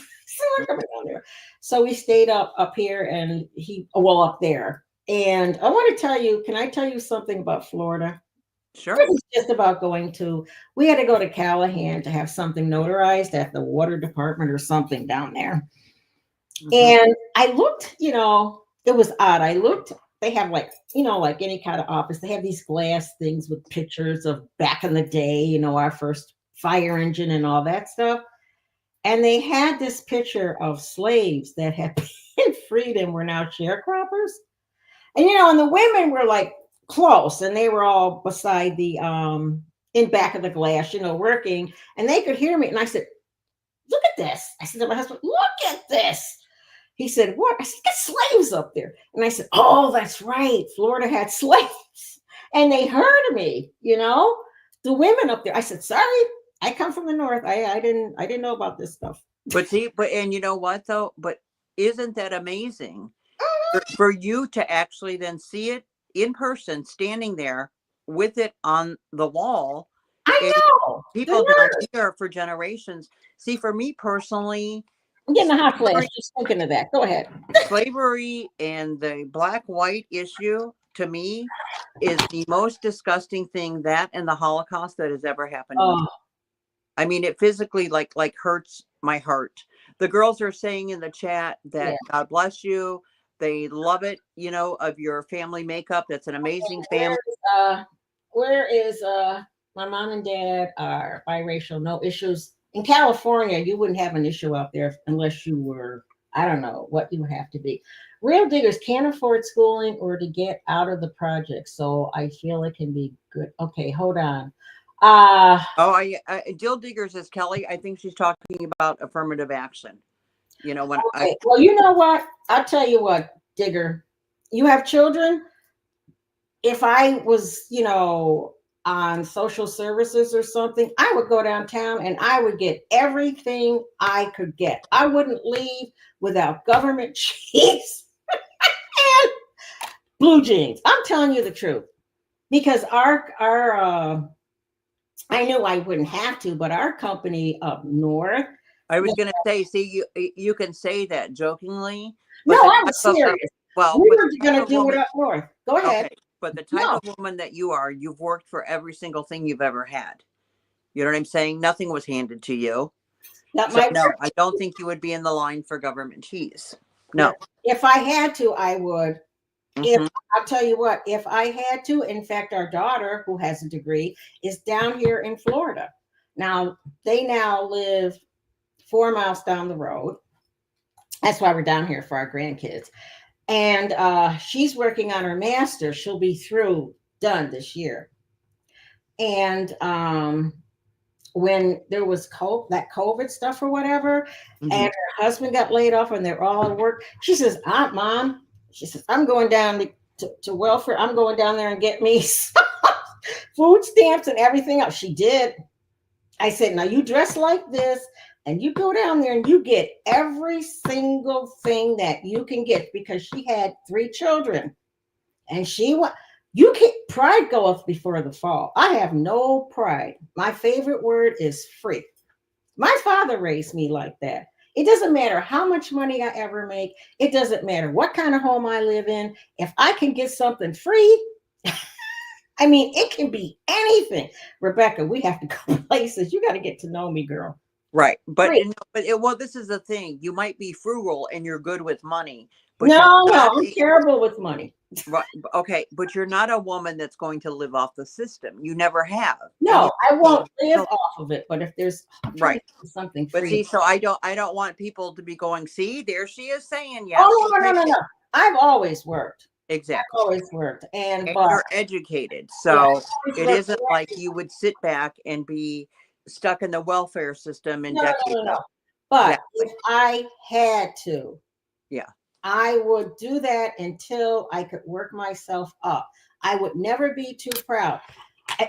[SPEAKER 2] not coming down there. So we stayed up here, and up there. And I want to tell you. Can I tell you something about Florida?
[SPEAKER 1] Sure.
[SPEAKER 2] It was just about we had to go to Callahan to have something notarized at the water department or something down there.
[SPEAKER 1] Mhm.
[SPEAKER 2] And I looked, it was odd. I looked, they have like any kind of office, they have these glass things with pictures of back in the day, our first fire engine and all that stuff. And they had this picture of slaves that had been freed and were now sharecroppers. And the women were like close and they were all beside the in back of the glass, working, and they could hear me. And I said, look at this. I said to my husband, look at this. He said, what? I said, get slaves up there. And I said, oh, that's right. Florida had slaves. And they heard me, the women up there. I said, sorry, I come from the north. I didn't know about this stuff.
[SPEAKER 1] But see, and you know what though? But isn't that amazing for you to actually then see it in person, standing there with it on the wall,
[SPEAKER 2] I
[SPEAKER 1] and
[SPEAKER 2] know.
[SPEAKER 1] people down here for generations. See, for me personally,
[SPEAKER 2] I'm getting a hot flash just thinking of that. Go ahead.
[SPEAKER 1] slavery and the black-white issue to me is the most disgusting thing, that and the Holocaust, that has ever happened to me.
[SPEAKER 2] Oh,
[SPEAKER 1] I mean, it physically like hurts my heart. The girls are saying in the chat that
[SPEAKER 2] yeah.
[SPEAKER 1] God bless you. They love it, of your family makeup. That's an amazing family.
[SPEAKER 2] Where is my mom and dad are biracial, no issues. In California, you wouldn't have an issue out there unless you were, I don't know what you would have to be. Real diggers can't afford schooling or to get out of the project, so I feel it can be good. Okay, hold on.
[SPEAKER 1] Oh, Jill Diggers is Kelly. I think she's talking about affirmative action. When
[SPEAKER 2] Okay. Well, you know what? I'll tell you what, Digger. You have children. If I was, on social services or something, I would go downtown and I would get everything I could get. I wouldn't leave without government cheese and blue jeans. I'm telling you the truth. Because our I knew I wouldn't have to, but our company up north.
[SPEAKER 1] I was going to say, see, you can say that jokingly,
[SPEAKER 2] No,
[SPEAKER 1] but
[SPEAKER 2] I was serious.
[SPEAKER 1] well,
[SPEAKER 2] We
[SPEAKER 1] but
[SPEAKER 2] were
[SPEAKER 1] the
[SPEAKER 2] going
[SPEAKER 1] type
[SPEAKER 2] to
[SPEAKER 1] of
[SPEAKER 2] do it
[SPEAKER 1] woman,
[SPEAKER 2] up north. Go ahead.
[SPEAKER 1] okay, but the type
[SPEAKER 2] No.
[SPEAKER 1] of woman that you are, you've worked for every single thing you've ever had. You know what I'm saying? Nothing was handed to you.
[SPEAKER 2] Not
[SPEAKER 1] So
[SPEAKER 2] my
[SPEAKER 1] no, I don't think you would be in the line for government cheese. No.
[SPEAKER 2] If I had to, I would. If
[SPEAKER 1] Mhm.
[SPEAKER 2] I'll tell you what, if I had to, in fact, our daughter, who has a degree, is down here in Florida. Now, they now live 4 miles down the road. That's why we're down here for our grandkids. And she's working on her master's. She'll be done this year. And when there was that COVID stuff or whatever,
[SPEAKER 1] Mhm.
[SPEAKER 2] and her husband got laid off and they're all at work. She says, Mom, she says, I'm going down to welfare. I'm going down there and get me food stamps and everything else. She did. I said, now you dress like this and you go down there and you get every single thing that you can get, because she had 3 children and you can't, pride goeth before the fall. I have no pride. My favorite word is free. My father raised me like that. It doesn't matter how much money I ever make. It doesn't matter what kind of home I live in. If I can get something free, I mean, it can be anything. Rebecca, we have to go places. You got to get to know me, girl.
[SPEAKER 1] Right. But
[SPEAKER 2] Free.
[SPEAKER 1] well, this is the thing. You might be frugal and you're good with money, but
[SPEAKER 2] No,
[SPEAKER 1] you're not
[SPEAKER 2] I'm terrible with money.
[SPEAKER 1] right. Okay, but you're not a woman that's going to live off the system. You never have.
[SPEAKER 2] No, I won't live
[SPEAKER 1] so-
[SPEAKER 2] off of it. But if there's
[SPEAKER 1] Right.
[SPEAKER 2] something
[SPEAKER 1] But
[SPEAKER 2] free.
[SPEAKER 1] see, so I don't want people to be going, see, there she is saying yes.
[SPEAKER 2] Oh, no. I've always worked.
[SPEAKER 1] Exactly.
[SPEAKER 2] I've always worked. And
[SPEAKER 1] And
[SPEAKER 2] but
[SPEAKER 1] you're educated. So
[SPEAKER 2] it's
[SPEAKER 1] it
[SPEAKER 2] like-
[SPEAKER 1] isn't like you would sit back and be stuck in the welfare system and
[SPEAKER 2] no. But if I had to,
[SPEAKER 1] yeah,
[SPEAKER 2] I would do that until I could work myself up. I would never be too proud.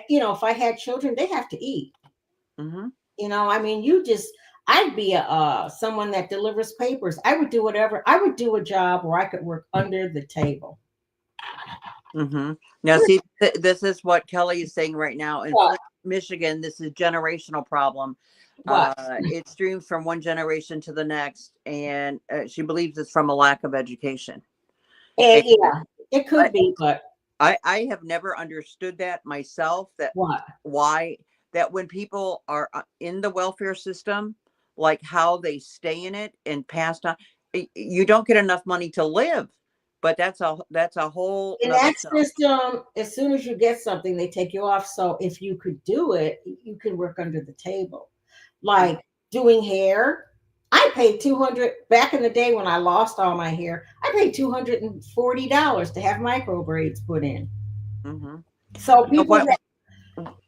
[SPEAKER 2] You know, if I had children, they have to eat.
[SPEAKER 1] mm-hmm.
[SPEAKER 2] You know, I mean, I'd be someone that delivers papers. I would do whatever. I would do a job where I could work under the table.
[SPEAKER 1] Mm-hmm. Now, see, this is what Kelly is saying right now in Flint, Michigan. This is generational problem. It streams from one generation to the next, and she believes it's from a lack of education.
[SPEAKER 2] Yeah, it could be, but
[SPEAKER 1] I have never understood that myself. That why that when people are in the welfare system, like how they stay in it and passed on, you don't get enough money to live. But that's a whole
[SPEAKER 2] in that system. As soon as you get something, they take you off. So if you could do it, you could work under the table, like doing hair. I paid $200 back in the day when I lost all my hair. I paid $240 to have micro braids put in.
[SPEAKER 1] Mm-hmm.
[SPEAKER 2] So people.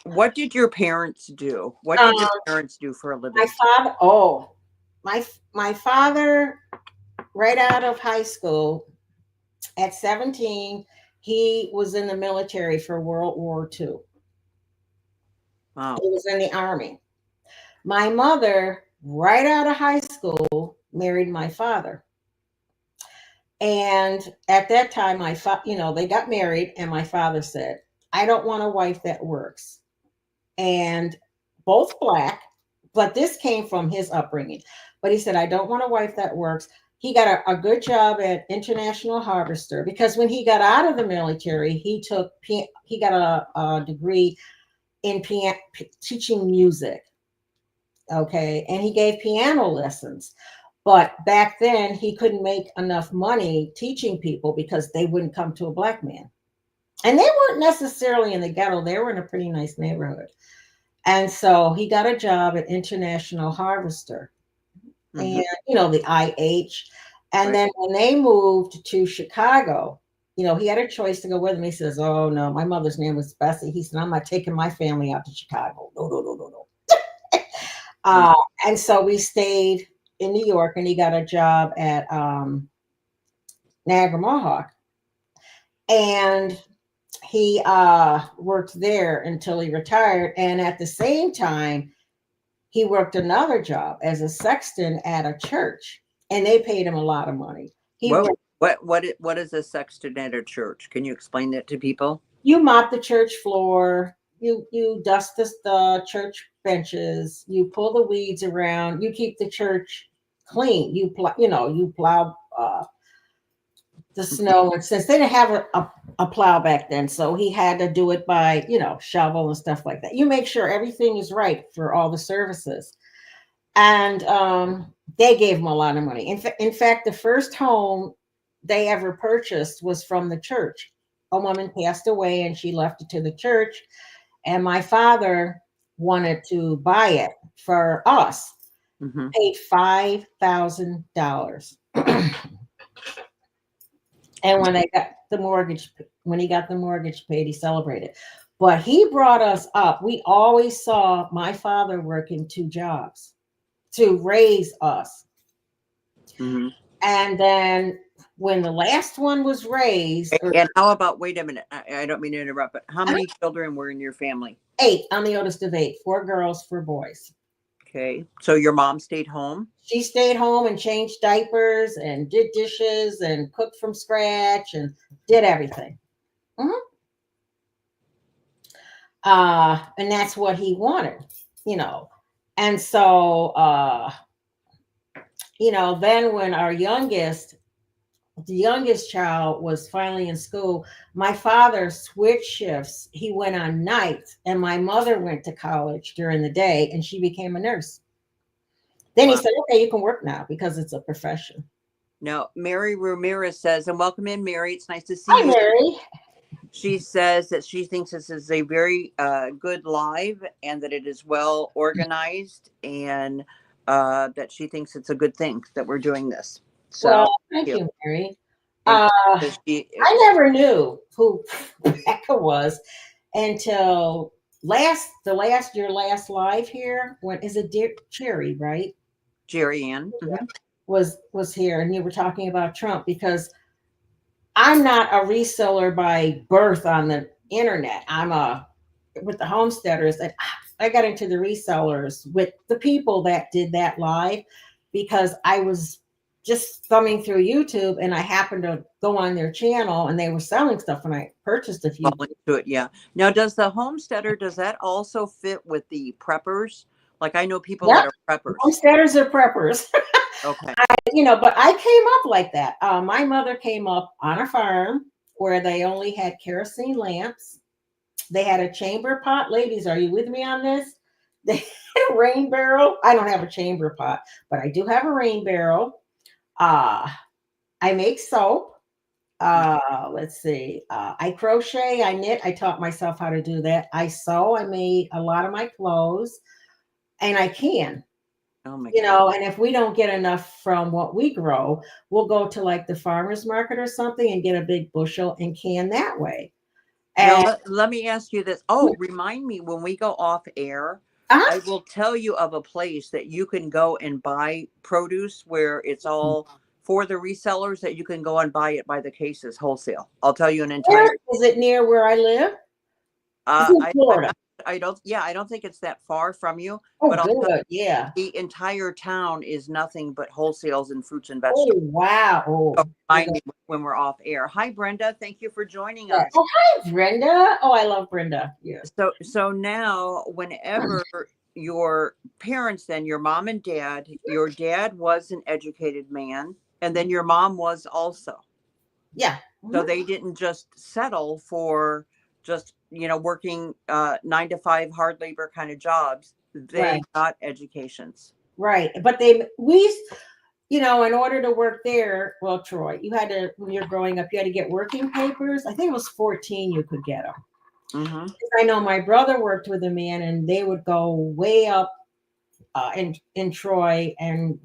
[SPEAKER 1] What did your parents do? What did your parents do for a living?
[SPEAKER 2] My father, right out of high school, at 17, he was in the military for World War II.
[SPEAKER 1] Wow.
[SPEAKER 2] He was in the Army. My mother, right out of high school, married my father. And at that time, they got married, and my father said, I don't want a wife that works. And both Black, but this came from his upbringing. But he said, I don't want a wife that works. He got a good job at International Harvester, because when he got out of the military, he got a degree in teaching music. Okay. And he gave piano lessons. But back then he couldn't make enough money teaching people because they wouldn't come to a Black man. And they weren't necessarily in the ghetto. They were in a pretty nice neighborhood. And so he got a job at International Harvester. And, the IH. And then when they moved to Chicago, he had a choice to go with him. He says, oh, no, my mother's name was Bessie. He said, I'm not taking my family out to Chicago. No. And so we stayed in New York, and he got a job at Niagara Mohawk. And he worked there until he retired. And at the same time, he worked another job as a sexton at a church, and they paid him a lot of money.
[SPEAKER 1] What is a sexton at a church? Can you explain that to people?
[SPEAKER 2] You mop the church floor, you dust the church benches, you pull the weeds around, you keep the church clean. You plow the snow, and since they didn't have a plow back then, so he had to do it by shovel and stuff like that. You make sure everything is right for all the services. And they gave him a lot of money. In fact, the first home they ever purchased was from the church. A woman passed away and she left it to the church, and my father wanted to buy it for us. Paid $5,000. And when he got the mortgage paid, he celebrated. But he brought us up. We always saw my father working 2 jobs to raise us.
[SPEAKER 1] Mhm.
[SPEAKER 2] And then when the last one was raised, or
[SPEAKER 1] And how about, wait a minute, I don't mean to interrupt, but how many children were in your family?
[SPEAKER 2] 8, I'm the oldest of 8, 4 girls, 4 boys.
[SPEAKER 1] Okay. So your mom stayed home?
[SPEAKER 2] She stayed home and changed diapers and did dishes and cooked from scratch and did everything. Mhm. And that's what he wanted, you know. And so, then when the youngest child was finally in school, my father switched shifts. He went on nights, and my mother went to college during the day, and she became a nurse. Then he
[SPEAKER 1] Wow.
[SPEAKER 2] said, okay, you can work now because it's a profession.
[SPEAKER 1] Now, Mary Ramirez says, and welcome in, Mary. It's nice to see
[SPEAKER 2] Hi,
[SPEAKER 1] you.
[SPEAKER 2] Mary.
[SPEAKER 1] She says that she thinks this is a very good live and that it is well organized, and that she thinks it's a good thing that we're doing this.
[SPEAKER 2] Well,
[SPEAKER 1] So,
[SPEAKER 2] thank
[SPEAKER 1] you.
[SPEAKER 2] you, Mary.
[SPEAKER 1] And
[SPEAKER 2] Uh,
[SPEAKER 1] so she,
[SPEAKER 2] I never knew who Becca was until your last live here. When is it, dear Cherry, right?
[SPEAKER 1] Jerry Ann. Mhm.
[SPEAKER 2] Was here, and you were talking about Trump, because I'm not a reseller by birth on the internet. I'm a with the homesteaders, and I got into the resellers with the people that did that live because I was just thumbing through YouTube and I happened to go on their channel and they were selling stuff and I purchased a few.
[SPEAKER 1] Fall into it, yeah. Now, does the homesteader, does that also fit with the preppers? Like, I know people that
[SPEAKER 2] Yep,
[SPEAKER 1] are preppers.
[SPEAKER 2] homesteaders are preppers.
[SPEAKER 1] Okay.
[SPEAKER 2] But I came up like that. My mother came up on a farm where they only had kerosene lamps. They had a chamber pot. Ladies, are you with me on this? They had a rain barrel. I don't have a chamber pot, but I do have a rain barrel. Uh, I make soap. Let's see. I crochet, I knit. I taught myself how to do that. I sew. I made a lot of my clothes, and I can.
[SPEAKER 1] Oh my God.
[SPEAKER 2] And if we don't get enough from what we grow, we'll go to like the farmer's market or something and get a big bushel and can that way.
[SPEAKER 1] Now,
[SPEAKER 2] And
[SPEAKER 1] let me ask you this. Oh, remind me when we go off air,
[SPEAKER 2] uh,
[SPEAKER 1] I will tell you of a place that you can go and buy produce where it's all for the resellers, that you can go and buy it by the cases wholesale. I'll tell you an entire.
[SPEAKER 2] where is it, near where I live? It's in
[SPEAKER 1] I'm
[SPEAKER 2] Florida.
[SPEAKER 1] not. I don't. Yeah, I don't think it's that far from you.
[SPEAKER 2] Oh,
[SPEAKER 1] But I'll tell
[SPEAKER 2] good. Yeah.
[SPEAKER 1] you, the entire town is nothing but wholesales and fruits and
[SPEAKER 2] Oh,
[SPEAKER 1] vegetables.
[SPEAKER 2] wow.
[SPEAKER 1] So
[SPEAKER 2] Oh,
[SPEAKER 1] remind me when we're off air. Hi, Brenda. Thank you for joining
[SPEAKER 2] yeah.
[SPEAKER 1] us.
[SPEAKER 2] Oh, hi, Brenda. Oh, I love Brenda. Yeah.
[SPEAKER 1] So now, whenever your parents, then your mom and dad, your dad was an educated man, and then your mom was also.
[SPEAKER 2] Yeah.
[SPEAKER 1] So
[SPEAKER 2] Mhm.
[SPEAKER 1] they didn't just settle for just working 9 to 5 hard labor kind of jobs.
[SPEAKER 2] Right.
[SPEAKER 1] They got educations.
[SPEAKER 2] Right. But in order to work there, well, Troy, you had to, when you're growing up, you had to get working papers. I think it was 14 you could get them.
[SPEAKER 1] Hmm.
[SPEAKER 2] I know my brother worked with a man and they would go way up in Troy and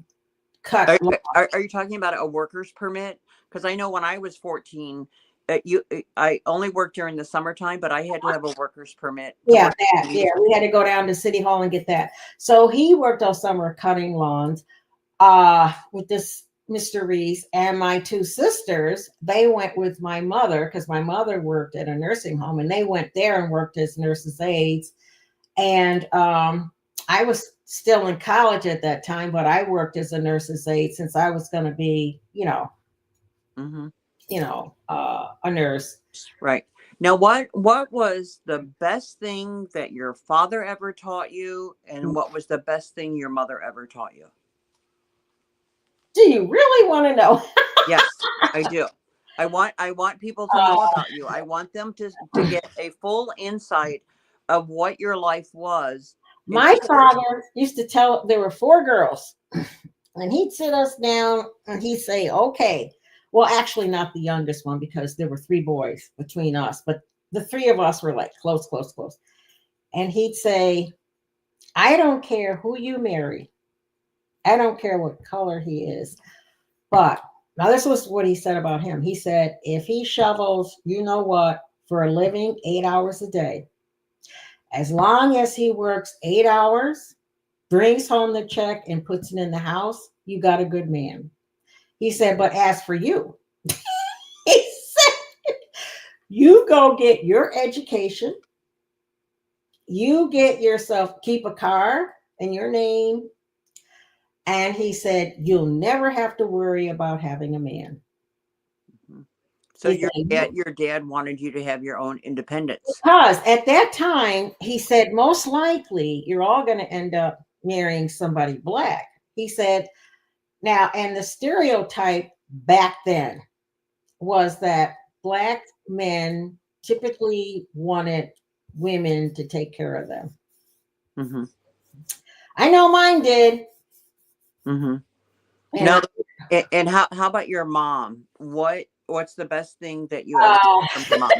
[SPEAKER 2] cut.
[SPEAKER 1] Are you talking about a worker's permit? Because I know when I was 14, I only worked during the summertime, but I had to have a worker's permit to
[SPEAKER 2] Yeah,
[SPEAKER 1] work.
[SPEAKER 2] we had to go down to City Hall and get that. So he worked all summer cutting lawns with this Mr. Reese, and my 2 sisters, they went with my mother because my mother worked at a nursing home and they went there and worked as nurses' aides. And I was still in college at that time, but I worked as a nurse's aide since I was going to be,
[SPEAKER 1] Hmm.
[SPEAKER 2] a nurse.
[SPEAKER 1] Right. Now, what was the best thing that your father ever taught you, and what was the best thing your mother ever taught you?
[SPEAKER 2] Do you really want to know?
[SPEAKER 1] Yes, I do. I want people to know about you. I want them to get a full insight of what your life was. And
[SPEAKER 2] My father used to tell, there were 4 girls, and he'd sit us down and he'd say, okay, well, actually, not the youngest one because there were 3 boys between us, but the 3 of us were like close, close, close. And he'd say, I don't care who you marry, I don't care what color he is, but now this was what he said about him. He said, if he shovels, you know what, for a living, 8 hours a day, As long as he works 8 hours, brings home the check, and puts it in the house, you got a good man. He said, but as for you, he said, you go get your education, you get yourself, keep a car in your name. And he said, you'll never have to worry about having a man.
[SPEAKER 1] So your dad wanted you to have your own independence.
[SPEAKER 2] Because at that time, he said, most likely you're all going to end up marrying somebody black. He said, now, and the stereotype back then was that black men typically wanted women to take care of them.
[SPEAKER 1] Mm-hmm.
[SPEAKER 2] I know mine did.
[SPEAKER 1] Mm-hmm. No, and how about your mom? What's the best thing that you ever heard from your mom?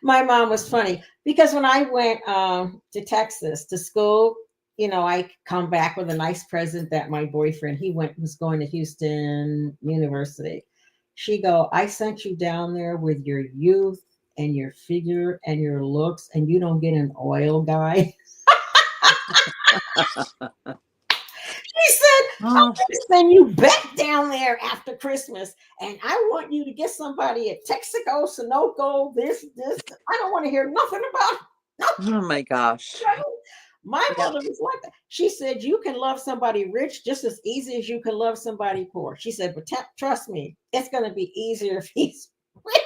[SPEAKER 2] My mom was funny because when I went to Texas to school, I come back with a nice present that my boyfriend, was going to Houston University. She go, I sent you down there with your youth and your figure and your looks, and you don't get an oil guy. She said, I'm going to send you back down there after Christmas, and I want you to get somebody at Texaco, Sunoco, this. I don't want to hear nothing about it. Nothing.
[SPEAKER 1] Oh my gosh.
[SPEAKER 2] My mother was like that. She said, you can love somebody rich just as easy as you can love somebody poor. She said, but trust me, it's going to be easier if he's rich.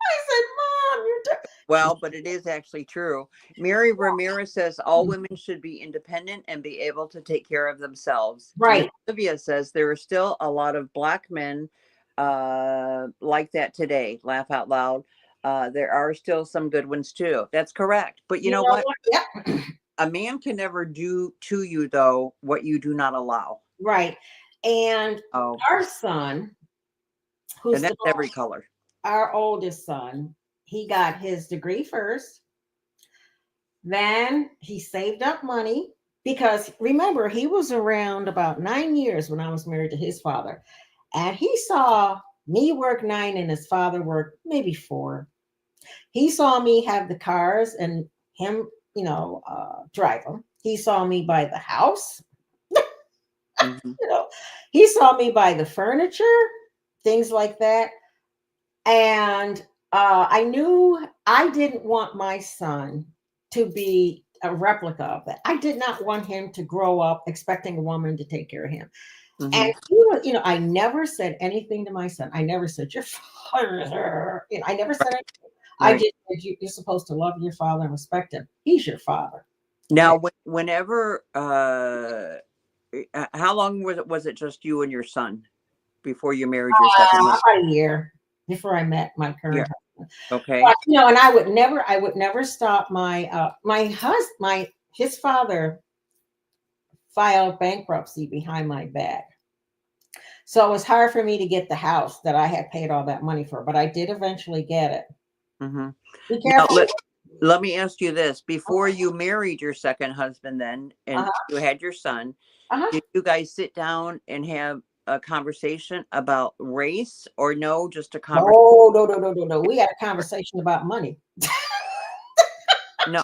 [SPEAKER 2] I said, Mom,
[SPEAKER 1] well, but it is actually true. Mary Ramirez says all women should be independent and be able to take care of themselves.
[SPEAKER 2] Right.
[SPEAKER 1] Olivia says there are still a lot of black men like that today. Laugh out loud. There are still some good ones too. That's correct. But you know what?
[SPEAKER 2] Yep.
[SPEAKER 1] A man can never do to you, though, what you do not allow.
[SPEAKER 2] Right. And our son,
[SPEAKER 1] and that's every color.
[SPEAKER 2] Our oldest son, he got his degree first. Then he saved up money because remember, he was around about 9 years when I was married to his father. And he saw me work 9 and his father work maybe 4. He saw me have the cars and him, drive them. He saw me buy the house.
[SPEAKER 1] Mm-hmm.
[SPEAKER 2] He saw me buy the furniture, things like that. And I knew I didn't want my son to be a replica of that. I did not want him to grow up expecting a woman to take care of him. Mm-hmm. And he was, I never said anything to my son. I never said, your father. I never said anything. Right. I just said, you're supposed to love your father and respect him. He's your father.
[SPEAKER 1] Now, whenever, how long was it just you and your son before you married your second husband?
[SPEAKER 2] A year before I met my current husband.
[SPEAKER 1] Okay.
[SPEAKER 2] But, and I would never stop his father filed bankruptcy behind my back. So it was hard for me to get the house that I had paid all that money for, but I did eventually get it.
[SPEAKER 1] Mm-hmm. Be careful. Now, let me ask you this. Before you married your second husband then, and you had your son, did you guys sit down and have a conversation about race or no, just a conversation?
[SPEAKER 2] No. We had a conversation about money.
[SPEAKER 1] No,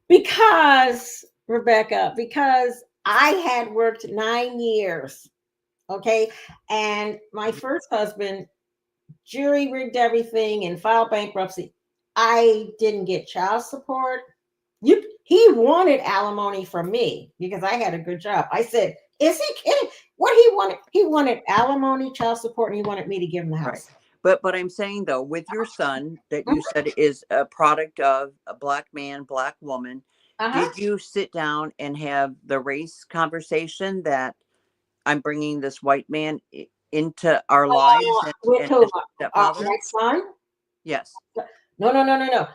[SPEAKER 2] because Rebecca, because I had worked 9 years. Okay. And my first husband jury rigged everything and filed bankruptcy. I didn't get child support. He wanted alimony from me because I had a good job. I said, is he kidding? What he wanted alimony, child support, and he wanted me to give him the house.
[SPEAKER 1] Right. But I'm saying though, with your son that you said is a product of a black man, black woman, did you sit down and have the race conversation that I'm bringing this white man into our lives?
[SPEAKER 2] My son?
[SPEAKER 1] Yes.
[SPEAKER 2] No.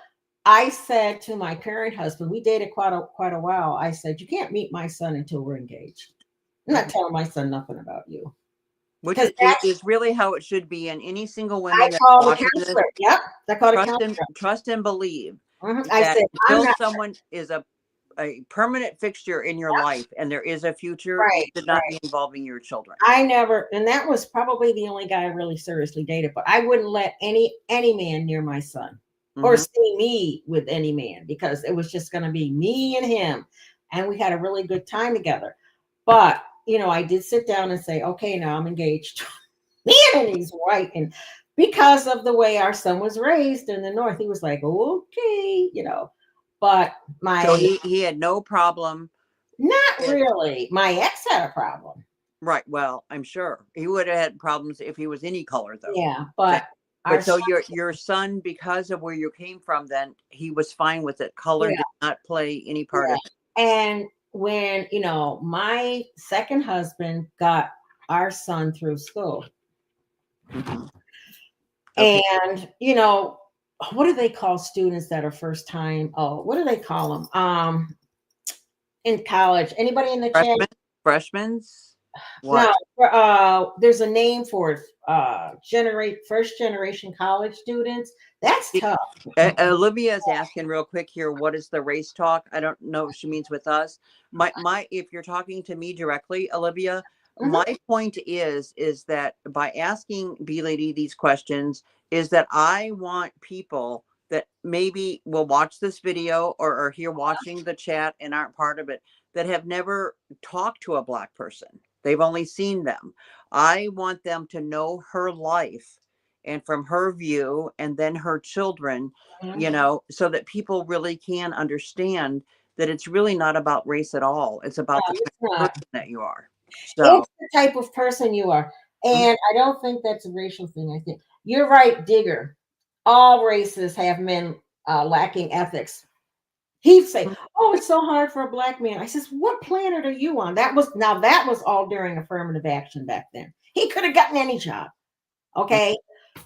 [SPEAKER 2] I said to my current husband, we dated quite a while. I said, you can't meet my son until we're engaged. I'm not telling my son nothing about you.
[SPEAKER 1] Which is really how it should be. And any single woman
[SPEAKER 2] I call the counselor. Yep. I call the counselor.
[SPEAKER 1] Trust and believe.
[SPEAKER 2] Mm-hmm. I said,
[SPEAKER 1] until someone is a permanent fixture in your life and there is a future, you should not be involving your children.
[SPEAKER 2] I never, and that was probably the only guy I really seriously dated, but I wouldn't let any man near my son. or
[SPEAKER 1] Mhm.
[SPEAKER 2] see me with any man, because it was just going to be me and him. And we had a really good time together. But, I did sit down and say, okay, now I'm engaged. Man, and he's white. And because of the way our son was raised in the North, he was like, okay. But
[SPEAKER 1] So
[SPEAKER 2] my,
[SPEAKER 1] he had no problem.
[SPEAKER 2] not
[SPEAKER 1] with-
[SPEAKER 2] really, my ex had a problem.
[SPEAKER 1] right. Well, I'm sure he would have had problems if he was any color, though.
[SPEAKER 2] Yeah. But our
[SPEAKER 1] But so
[SPEAKER 2] son,
[SPEAKER 1] your son, because of where you came from, then he was fine with it. Color
[SPEAKER 2] yeah,
[SPEAKER 1] did not play any part
[SPEAKER 2] yeah.
[SPEAKER 1] of it.
[SPEAKER 2] And when, my second husband got our son through school,
[SPEAKER 1] Mhm. Okay.
[SPEAKER 2] and, what do they call students that are first time? Oh, what do they call them? In college, anybody in the chat?
[SPEAKER 1] Freshmen's.
[SPEAKER 2] No,
[SPEAKER 1] What?
[SPEAKER 2] there's a name for it. First generation college students. That's tough.
[SPEAKER 1] Olivia is asking real quick here, what is the race talk? I don't know if she means with us. If you're talking to me directly, Olivia,
[SPEAKER 2] Mhm.
[SPEAKER 1] my point is that by asking B Lady these questions, is that I want people that maybe will watch this video or are here watching the chat and aren't part of it, that have never talked to a Black person. They've only seen them. I want them to know her life and from her view, and then her children,
[SPEAKER 2] Mhm.
[SPEAKER 1] so that people really can understand that it's really not about race at all. It's
[SPEAKER 2] No,
[SPEAKER 1] about the
[SPEAKER 2] it's
[SPEAKER 1] kind of
[SPEAKER 2] not.
[SPEAKER 1] person that you are. So,
[SPEAKER 2] It's the type of person you are.
[SPEAKER 1] mhm.
[SPEAKER 2] And I don't think that's a racial thing. I think you're right, Digger. All races have men lacking ethics. He'd say, "Oh, it's so hard for a Black man." I says, "What planet are you on?" That was all during affirmative action back then. He could have gotten any job. Okay.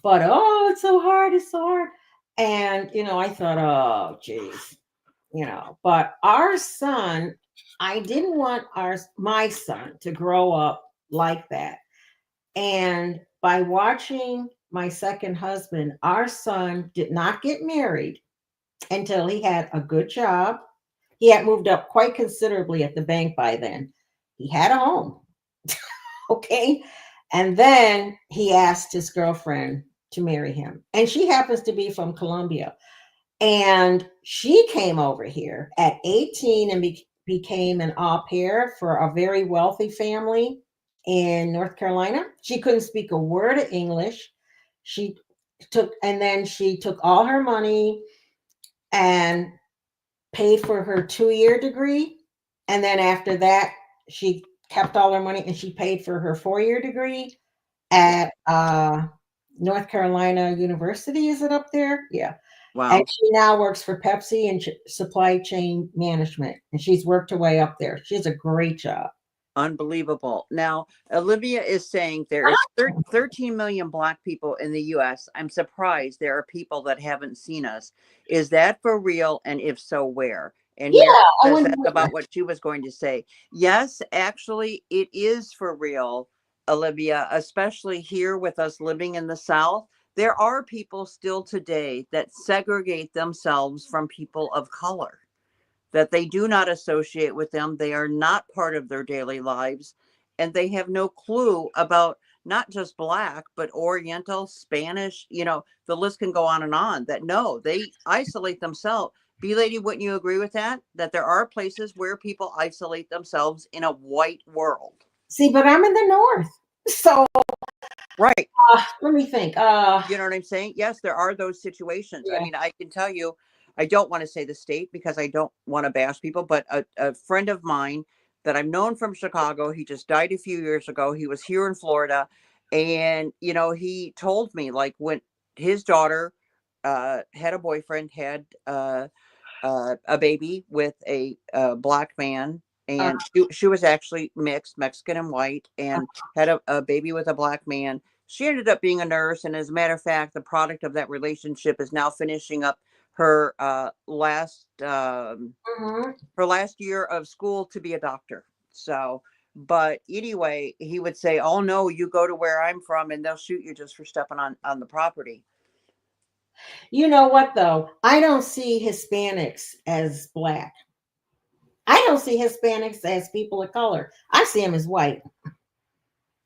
[SPEAKER 2] But oh, it's so hard, it's so hard. And I thought, oh geez, but our son, I didn't want my son to grow up like that. And by watching my second husband, our son did not get married until he had a good job. He had moved up quite considerably at the bank by then. He had a home. Okay. And then he asked his girlfriend to marry him. And she happens to be from Colombia. And she came over here at 18 and became an au pair for a very wealthy family in North Carolina. She couldn't speak a word of English. She she took all her money and paid for her 2-year degree. And then after that, she kept all her money and she paid for her 4-year degree at North Carolina University. Is it up there? Yeah. And
[SPEAKER 1] Wow.
[SPEAKER 2] she now works for Pepsi in supply chain management. And she's worked her way up there. She has a great job.
[SPEAKER 1] Unbelievable. Now, Olivia is saying there is 13 million Black people in the US. I'm surprised there are people that haven't seen us. Is that for real? And if so, where? And
[SPEAKER 2] Yeah,
[SPEAKER 1] Mary
[SPEAKER 2] I
[SPEAKER 1] says
[SPEAKER 2] wouldn't.
[SPEAKER 1] that's about what she was going to say. Yes, actually, it is for real, Olivia, especially here with us living in the South. There are people still today that segregate themselves from people of color, that they do not associate with them. They are not part of their daily lives, and they have no clue about not just Black, but Oriental, Spanish, the list can go on and on. That no, they isolate themselves. B Lady, wouldn't you agree with that? That there are places where people isolate themselves in a white world.
[SPEAKER 2] See, but I'm in the North. So
[SPEAKER 1] Right.
[SPEAKER 2] let me think.
[SPEAKER 1] You know what I'm saying? Yes, there are those situations. I
[SPEAKER 2] Yeah.
[SPEAKER 1] mean, I can tell you, I don't want to say the state because I don't want to bash people, but a friend of mine that I've known from Chicago, he just died a few years ago. He was here in Florida. And, he told me like when his daughter had a boyfriend, had a baby with a Black man.
[SPEAKER 2] Uh,
[SPEAKER 1] And she was actually mixed, Mexican and white, and had a baby with a Black man. She ended up being a nurse. And as a matter of fact, the product of that relationship is now finishing up her
[SPEAKER 2] mhm.
[SPEAKER 1] her last year of school to be a doctor. So, but anyway, he would say, "Oh no, you go to where I'm from, and they'll shoot you just for stepping on the property."
[SPEAKER 2] You know what, though? I don't see Hispanics as Black. I don't see Hispanics as people of color. I see them as white.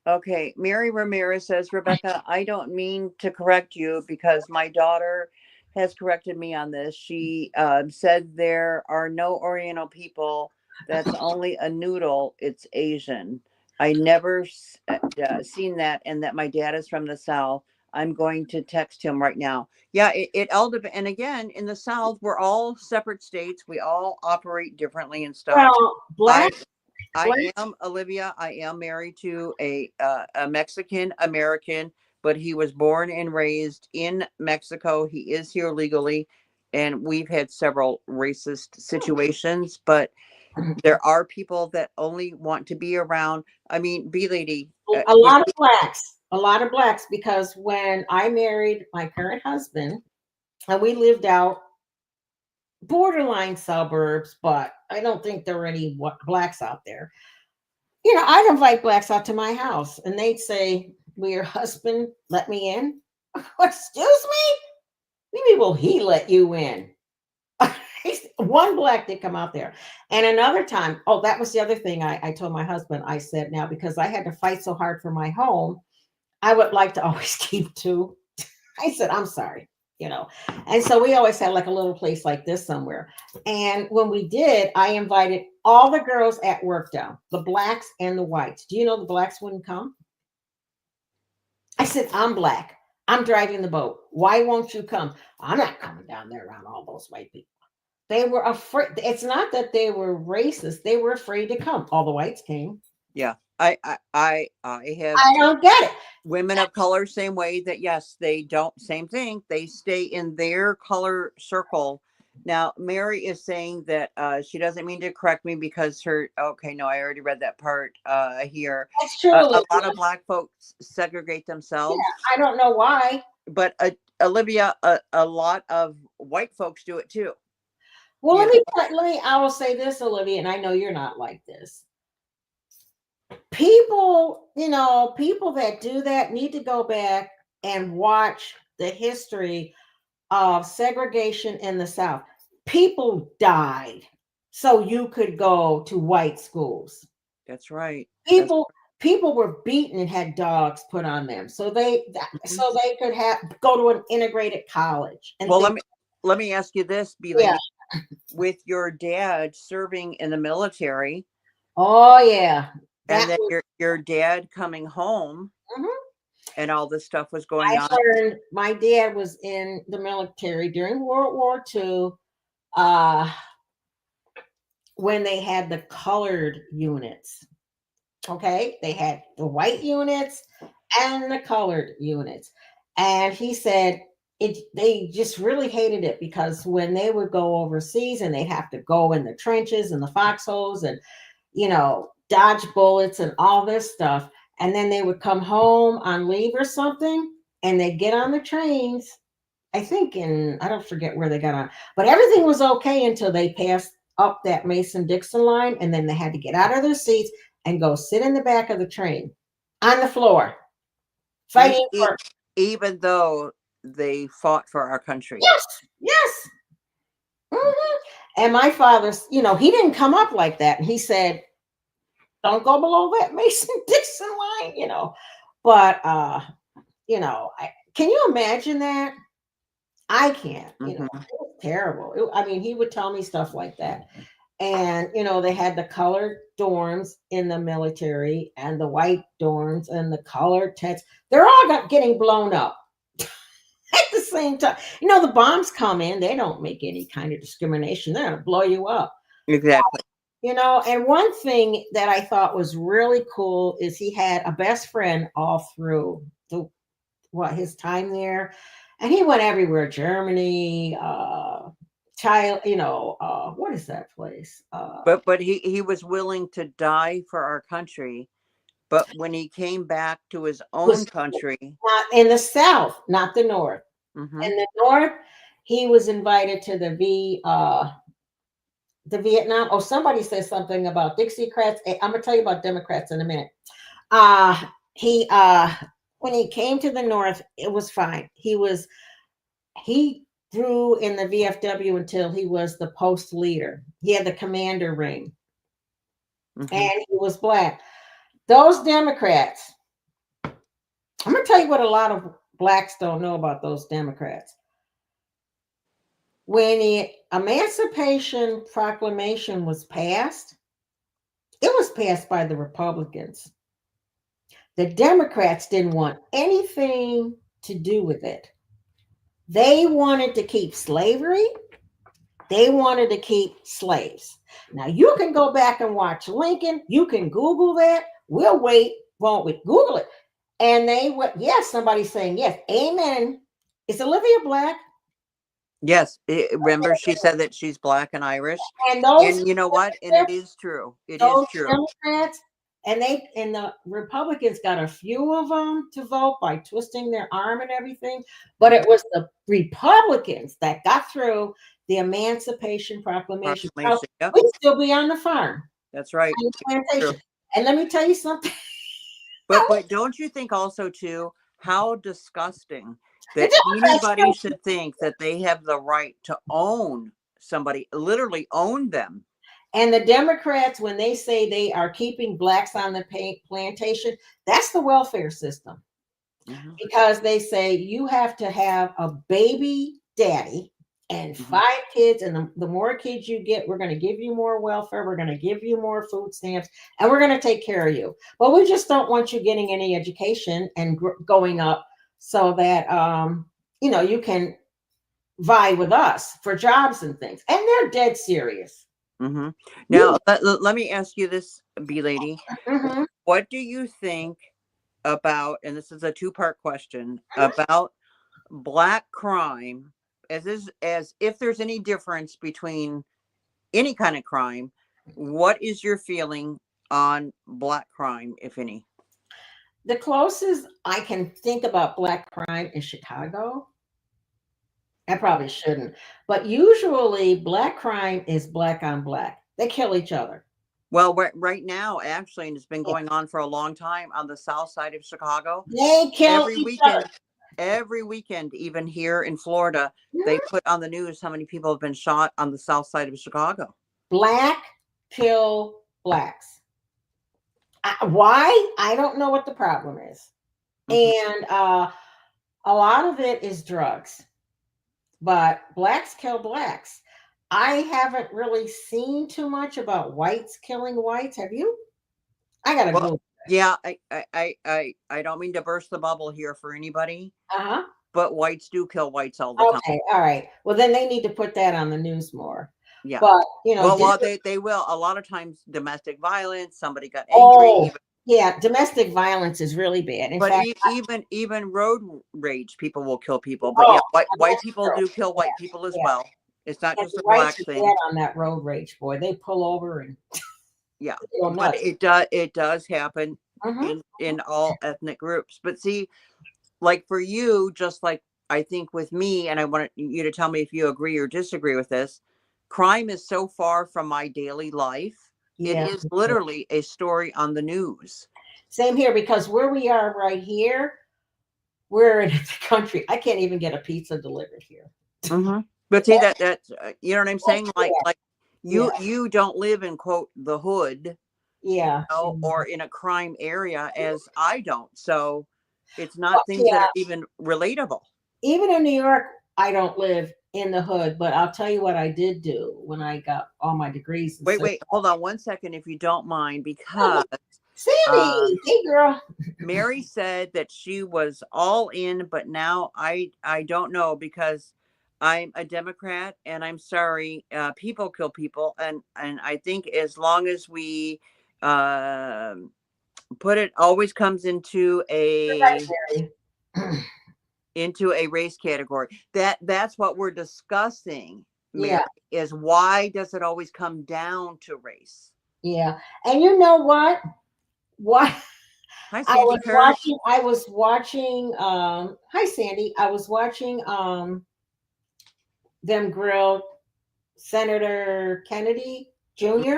[SPEAKER 1] Okay, Mary Ramirez says, Rebecca, I don't mean to correct you because my daughter has corrected me on this. She said there are no Oriental people. That's only a noodle. It's Asian. I never seen that, and that my dad is from the South. I'm going to text him right now. Yeah, it all depends. And again, in the South, we're all separate states. We all operate differently and stuff.
[SPEAKER 2] Well,
[SPEAKER 1] I
[SPEAKER 2] black,
[SPEAKER 1] I am Olivia. I am married to a Mexican American, but he was born and raised in Mexico. He is here legally, and we've had several racist situations. But there are people that only want to be around. I mean, B lady.
[SPEAKER 2] a lot of blacks, because when I married my current husband, and we lived out borderline suburbs, but I don't think there were any blacks out there. You know, I'd invite blacks out to my house, and they'd say, "Will your husband let me in?" Excuse me? Maybe will he let you in? One black did come out there. And another time, oh, that was the other thing I told my husband. I said, now, because I had to fight so hard for my home, I would like to always keep two. I said, I'm sorry, you know. And so we always had like a little place like this somewhere. And when we did, I invited all the girls at work down, the blacks and the whites. Do you know the blacks wouldn't come? I said, I'm black. I'm driving the boat. Why won't you come? I'm not coming down there around all those white people. They were afraid. It's not that they were racist. They were afraid to come. All the whites came.
[SPEAKER 1] Yeah, I have
[SPEAKER 2] I don't get it.
[SPEAKER 1] women of color same way that yes, they don't same thing. They stay in their color circle. Now, Mary is saying that she doesn't mean to correct me because her okay, no, I already read that part here.
[SPEAKER 2] That's true.
[SPEAKER 1] A lot of black folks segregate themselves.
[SPEAKER 2] Yeah, I don't know why.
[SPEAKER 1] But Olivia, a lot of white folks do it too.
[SPEAKER 2] Well, I will say this, Olivia, and I know you're not like this. People, you know, people that do that need to go back and watch the history of segregation in the South. People died so you could go to white schools.
[SPEAKER 1] That's right.
[SPEAKER 2] People were beaten and had dogs put on them so they could go to an integrated college. And
[SPEAKER 1] well, let me ask you this, B lady.
[SPEAKER 2] Yeah.
[SPEAKER 1] With your dad serving in the military.
[SPEAKER 2] Oh yeah.
[SPEAKER 1] And then your dad coming home, and all this stuff was going on.
[SPEAKER 2] Learned my dad was in the military during World War II, when they had the colored units. Okay, they had the white units and the colored units, and he said they just really hated it because when they would go overseas and they'd have to go in the trenches and the foxholes and dodge bullets and all this stuff, and then they would come home on leave or something and they'd get on the trains, I think I don't forget where they got on, but everything was okay until they passed up that Mason-Dixon line, and then they had to get out of their seats and go sit in the back of the train on the floor fighting for,
[SPEAKER 1] even though they fought for our country.
[SPEAKER 2] Yes. And my father, he didn't come up like that, and he said, don't go below that Mason-Dixon line, but can you imagine that? I can't. It was terrible. He would tell me stuff like that. And, they had the colored dorms in the military and the white dorms and the colored tents. They're all getting blown up at the same time. The bombs come in. They don't make any kind of discrimination. They're going to blow you up.
[SPEAKER 1] Exactly.
[SPEAKER 2] And one thing that I thought was really cool is he had a best friend all through his time there. And he went everywhere, Germany, what is that place?
[SPEAKER 1] But he was willing to die for our country. But when he came back to his own country,
[SPEAKER 2] not in the South, not the North. In the North, he was invited to the Vietnam. Oh, somebody says something about Dixiecrats. I'm gonna tell you about Democrats in a minute. When he came to the North, it was fine. He grew in the VFW until he was the post leader. He had the commander ring, and he was black. Those Democrats, I'm gonna tell you what a lot of blacks don't know about those Democrats. when the Emancipation Proclamation was passed, it was passed by the Republicans. The Democrats didn't want anything to do with it. They wanted to keep slavery. They wanted to keep slaves. Now you can go back and watch Lincoln. You can Google that. We'll wait, won't we? Google it. And they went, yes, somebody's saying yes. Amen. Is Olivia Black?
[SPEAKER 1] Yes. Remember, she said that she's Black and Irish.
[SPEAKER 2] And those,
[SPEAKER 1] And you know what? And it is true. It is
[SPEAKER 2] those
[SPEAKER 1] true.
[SPEAKER 2] Democrats, and the Republicans got a few of them to vote by twisting their arm and everything. But it was the Republicans that got through the Emancipation Proclamation.
[SPEAKER 1] Yep.
[SPEAKER 2] We'd still be on the farm.
[SPEAKER 1] That's right.
[SPEAKER 2] Plantation. And let me tell you something.
[SPEAKER 1] But don't you think also too how disgusting that anybody should think that they have the right to own somebody, literally own them?
[SPEAKER 2] And the Democrats, when they say they are keeping blacks on the plantation, that's the welfare system. Mm-hmm. Because they say you have to have a baby daddy and 5 kids, and the more kids you get, we're going to give you more welfare, we're going to give you more food stamps, and we're going to take care of you. But we just don't want you getting any education and going up so that you can vie with us for jobs and things. And they're dead serious.
[SPEAKER 1] Mm-hmm. Now let me ask you this, B lady. Mm-hmm. What do you think about, and this is a 2-part question, about Black crime, as if there's any difference between any kind of crime? What is your feeling on Black crime, if any?
[SPEAKER 2] The closest I can think about Black crime is Chicago. I probably shouldn't, but usually Black crime is Black on Black. They kill each other.
[SPEAKER 1] Well, right now, actually, and it's been going on for a long time on the south side of Chicago.
[SPEAKER 2] They kill
[SPEAKER 1] every weekend. Every weekend, even here in Florida, they put on the news how many people have been shot on the south side of Chicago.
[SPEAKER 2] Black kill blacks. Why? I don't know what the problem is. Mm-hmm. And a lot of it is drugs. But blacks kill blacks. I haven't really seen too much about whites killing whites. Have you? I gotta go.
[SPEAKER 1] Yeah, I don't mean to burst the bubble here for anybody. But whites do kill whites all the time.
[SPEAKER 2] Okay, all right. Well, then they need to put that on the news more.
[SPEAKER 1] Yeah.
[SPEAKER 2] But
[SPEAKER 1] well, they will. A lot of times, domestic violence. Somebody got angry.
[SPEAKER 2] Yeah, domestic violence is really bad. In fact,
[SPEAKER 1] even road rage, people will kill people. But white people do kill white people as well. It's not just a black thing.
[SPEAKER 2] On that road rage, boy, they pull over and
[SPEAKER 1] but it does happen in all ethnic groups. But see, like for you, just like I think with me, and I want you to tell me if you agree or disagree with this. Crime is so far from my daily life. Yeah. It is literally a story on the news.
[SPEAKER 2] Same here, because where we are right here, we're in the country. I can't even get a pizza delivered here.
[SPEAKER 1] Mm-hmm. But see that's you know what I'm saying? Like you don't live in quote the hood, or in a crime area as I don't. So it's not things that are even relatable.
[SPEAKER 2] Even in New York, I don't live in the hood, but I'll tell you what I did do when I got all my degrees.
[SPEAKER 1] Wait, hold on 1 second, if you don't mind, because
[SPEAKER 2] Sandy, hey girl.
[SPEAKER 1] Mary said that she was all in, but now I don't know, because I'm a Democrat, and I'm sorry, people kill people, and I think as long as we put it, always comes into a race category. That's what we're discussing, Mary, is why does it always come down to race?
[SPEAKER 2] Yeah. And you know what?
[SPEAKER 1] Hi, Sandy.
[SPEAKER 2] I was watching hi Sandy. I was watching them grill Senator Kennedy Jr.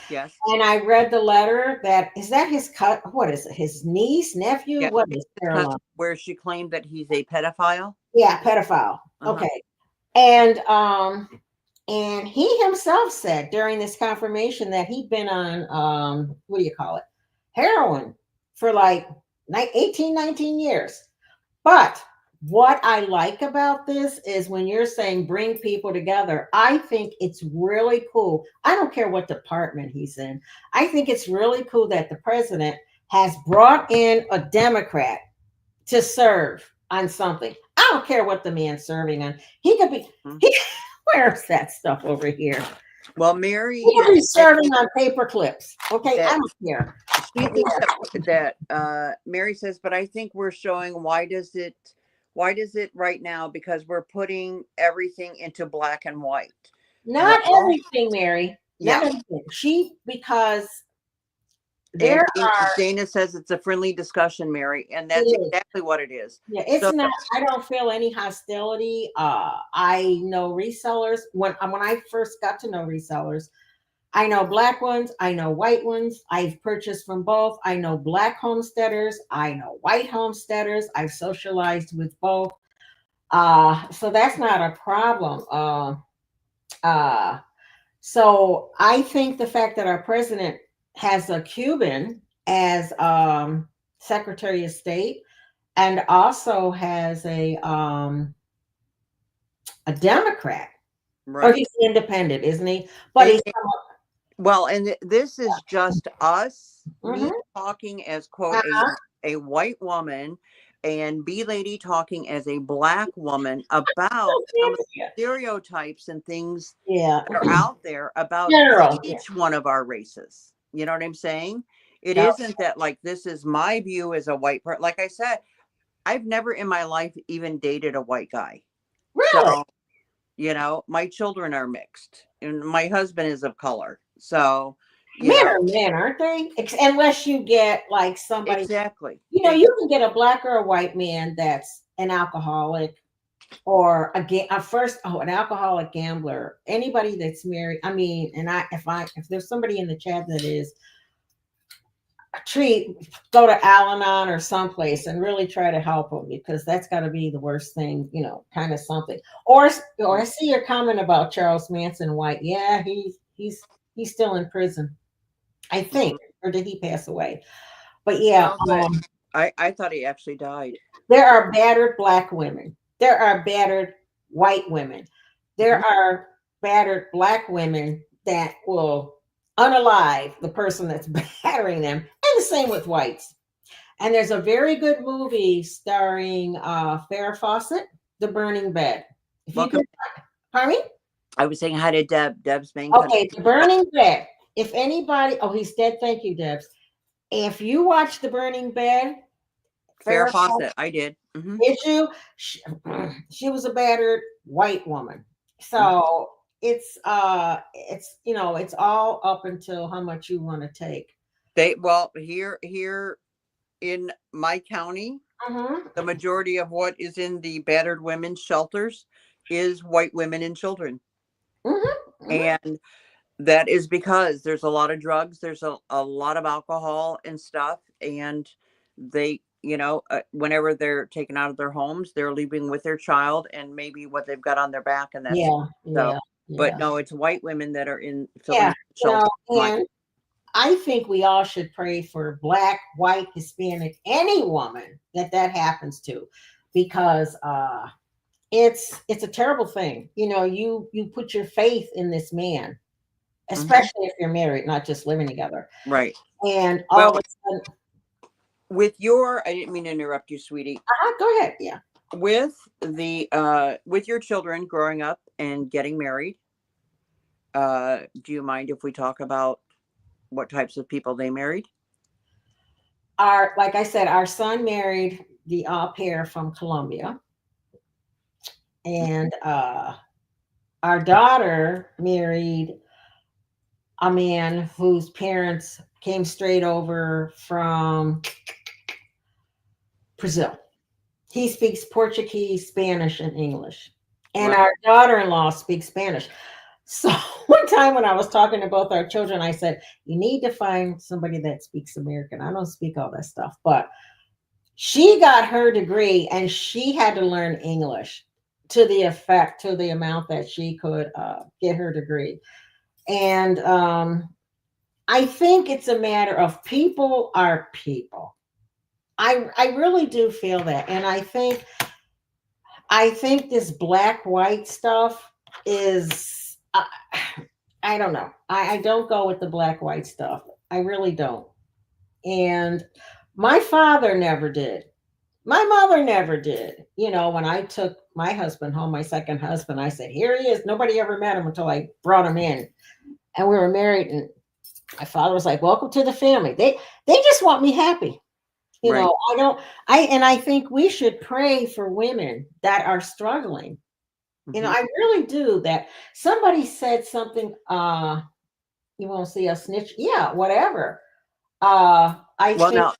[SPEAKER 1] Yes.
[SPEAKER 2] And I read the letter is that his what is it? His niece, nephew?
[SPEAKER 1] Yeah.
[SPEAKER 2] What is it?
[SPEAKER 1] Where she claimed that he's a pedophile?
[SPEAKER 2] Yeah, pedophile. Okay. And he himself said during this confirmation that he'd been on what do you call it? Heroin for like 18, 19 years. But what I like about this is when you're saying bring people together, I think it's really cool. I don't care what department he's in. I think it's really cool that the president has brought in a Democrat to serve on something. I don't care what the man's serving on. He could be, he, where's that stuff over here?
[SPEAKER 1] Well, Mary
[SPEAKER 2] He could be
[SPEAKER 1] is
[SPEAKER 2] serving on paper clips. Okay, I
[SPEAKER 1] that
[SPEAKER 2] don't care.
[SPEAKER 1] she thinks that Mary says, but I think we're showing why does it right now? Because we're putting everything into black and white.
[SPEAKER 2] Not
[SPEAKER 1] Well,
[SPEAKER 2] everything, Mary. Not
[SPEAKER 1] yeah.
[SPEAKER 2] everything. Because
[SPEAKER 1] And
[SPEAKER 2] there are,
[SPEAKER 1] Dana says it's a friendly discussion, Mary, and that's
[SPEAKER 2] it is.
[SPEAKER 1] exactly what it is.
[SPEAKER 2] Yeah, it's
[SPEAKER 1] So,
[SPEAKER 2] not. I don't feel any hostility. I know resellers. When I first got to know resellers, I know black ones. I know white ones. I've purchased from both. I know black homesteaders. I know white homesteaders. I've socialized with both. So that's not a problem. So I think the fact that our president has a Cuban as Secretary of State and also has a Democrat, or
[SPEAKER 1] right.
[SPEAKER 2] he's independent, isn't he? But he's
[SPEAKER 1] Well, and this is just us, me
[SPEAKER 2] Mhm.
[SPEAKER 1] talking as quote
[SPEAKER 2] Uh-huh.
[SPEAKER 1] a white woman and B Lady talking as a black woman about some of the stereotypes and things
[SPEAKER 2] Yeah.
[SPEAKER 1] that are out there about
[SPEAKER 2] General. Yeah.
[SPEAKER 1] each one of our races. You know what I'm saying? It
[SPEAKER 2] No.
[SPEAKER 1] isn't that like this is my view as a white person. Like I said, I've never in my life even dated a white guy.
[SPEAKER 2] Really?
[SPEAKER 1] So, you know, my children are mixed and my husband is of color. So, you
[SPEAKER 2] Men
[SPEAKER 1] know,
[SPEAKER 2] are men, aren't they? Unless you get like somebody,
[SPEAKER 1] exactly.
[SPEAKER 2] you can get a black or a white man that's an alcoholic or an alcoholic gambler. Anybody that's married. I mean, and if there's somebody in the chat that is go to Al-Anon or someplace and really try to help them, because that's got to be the worst thing, kind of something. Or I see your comment about Charles Manson White. Yeah, he's still in prison, I think, or did he pass away? But yeah,
[SPEAKER 1] Well, but I thought he actually died.
[SPEAKER 2] there are battered black women. There are battered white women. There are battered black women that will unalive the person that's battering them, and the same with whites. And there's a very good movie starring Farrah Fawcett, The Burning Bed. If you
[SPEAKER 1] Welcome.
[SPEAKER 2] could, pardon me?
[SPEAKER 1] I was saying hi to Deb's main.
[SPEAKER 2] Okay, The Burning Bed. If anybody, he's dead. Thank you, Debs. If you watch The Burning Bed,
[SPEAKER 1] Farrah Fawcett, I did. Mm-hmm.
[SPEAKER 2] Did you? She was a battered white woman. So it's it's all up until how much you want to take.
[SPEAKER 1] Here in my county, the majority of what is in the battered women's shelters is white women and children. And that is because there's a lot of drugs, there's a lot of alcohol and stuff, and they, whenever they're taken out of their homes, they're leaving with their child and maybe what they've got on their back, and that's so. But no, it's white women that are in shelter.
[SPEAKER 2] And I think we all should pray for black, white, Hispanic, any woman that happens to, because it's a terrible thing. You put your faith in this man, especially if you're married, not just living together.
[SPEAKER 1] Right.
[SPEAKER 2] And all of a sudden,
[SPEAKER 1] I didn't mean to interrupt you, sweetie.
[SPEAKER 2] Go ahead. Yeah.
[SPEAKER 1] With your children growing up and getting married, do you mind if we talk about what types of people they married?
[SPEAKER 2] Like I said, our son married the au pair from Colombia. And our daughter married a man whose parents came straight over from Brazil. He speaks Portuguese, Spanish, and English. And our daughter-in-law speaks Spanish. So one time when I was talking to both our children, I said, you need to find somebody that speaks American. I don't speak all that stuff. But she got her degree and she had to learn English to the amount that she could get her degree. And I think it's a matter of people are people. I really do feel that. And I think I think this black white stuff is, I don't know. I don't go with the black white stuff. I really don't. And my father never did. My mother never did. You know, when I took my husband home, my second husband, I said, here he is. Nobody ever met him until I brought him in. And we were married. And my father was like, welcome to the family. They just want me happy. You
[SPEAKER 1] Right.
[SPEAKER 2] know, I think we should pray for women that are struggling. You know,
[SPEAKER 1] Mhm.
[SPEAKER 2] I really do. That somebody said something, you won't see a snitch. Yeah, whatever. I
[SPEAKER 1] Well,
[SPEAKER 2] think,
[SPEAKER 1] now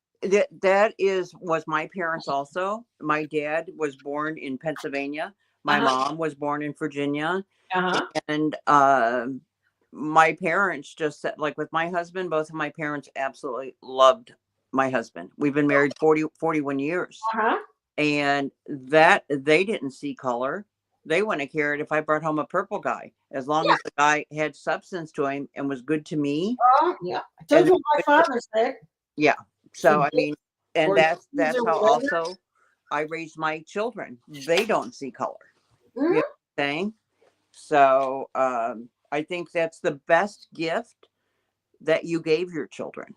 [SPEAKER 1] was my parents also. My dad was born in Pennsylvania. My
[SPEAKER 2] uh-huh,
[SPEAKER 1] mom was born in Virginia,
[SPEAKER 2] uh-huh,
[SPEAKER 1] and my parents just said, like with my husband, both of my parents absolutely loved my husband. We've been married 41 years,
[SPEAKER 2] uh-huh.
[SPEAKER 1] and that they didn't see color. They wouldn't have cared if I brought home a purple guy, as long
[SPEAKER 2] Yeah,
[SPEAKER 1] as the guy had substance to him and was good to me.
[SPEAKER 2] yeah. I told
[SPEAKER 1] And
[SPEAKER 2] you what my father said.
[SPEAKER 1] yeah.
[SPEAKER 2] For
[SPEAKER 1] So I mean, and
[SPEAKER 2] or
[SPEAKER 1] that's
[SPEAKER 2] or
[SPEAKER 1] how
[SPEAKER 2] whatever.
[SPEAKER 1] also I raised my children. They don't see color. You know
[SPEAKER 2] Mhm.
[SPEAKER 1] what I'm saying? So I think that's the best gift that you gave your children.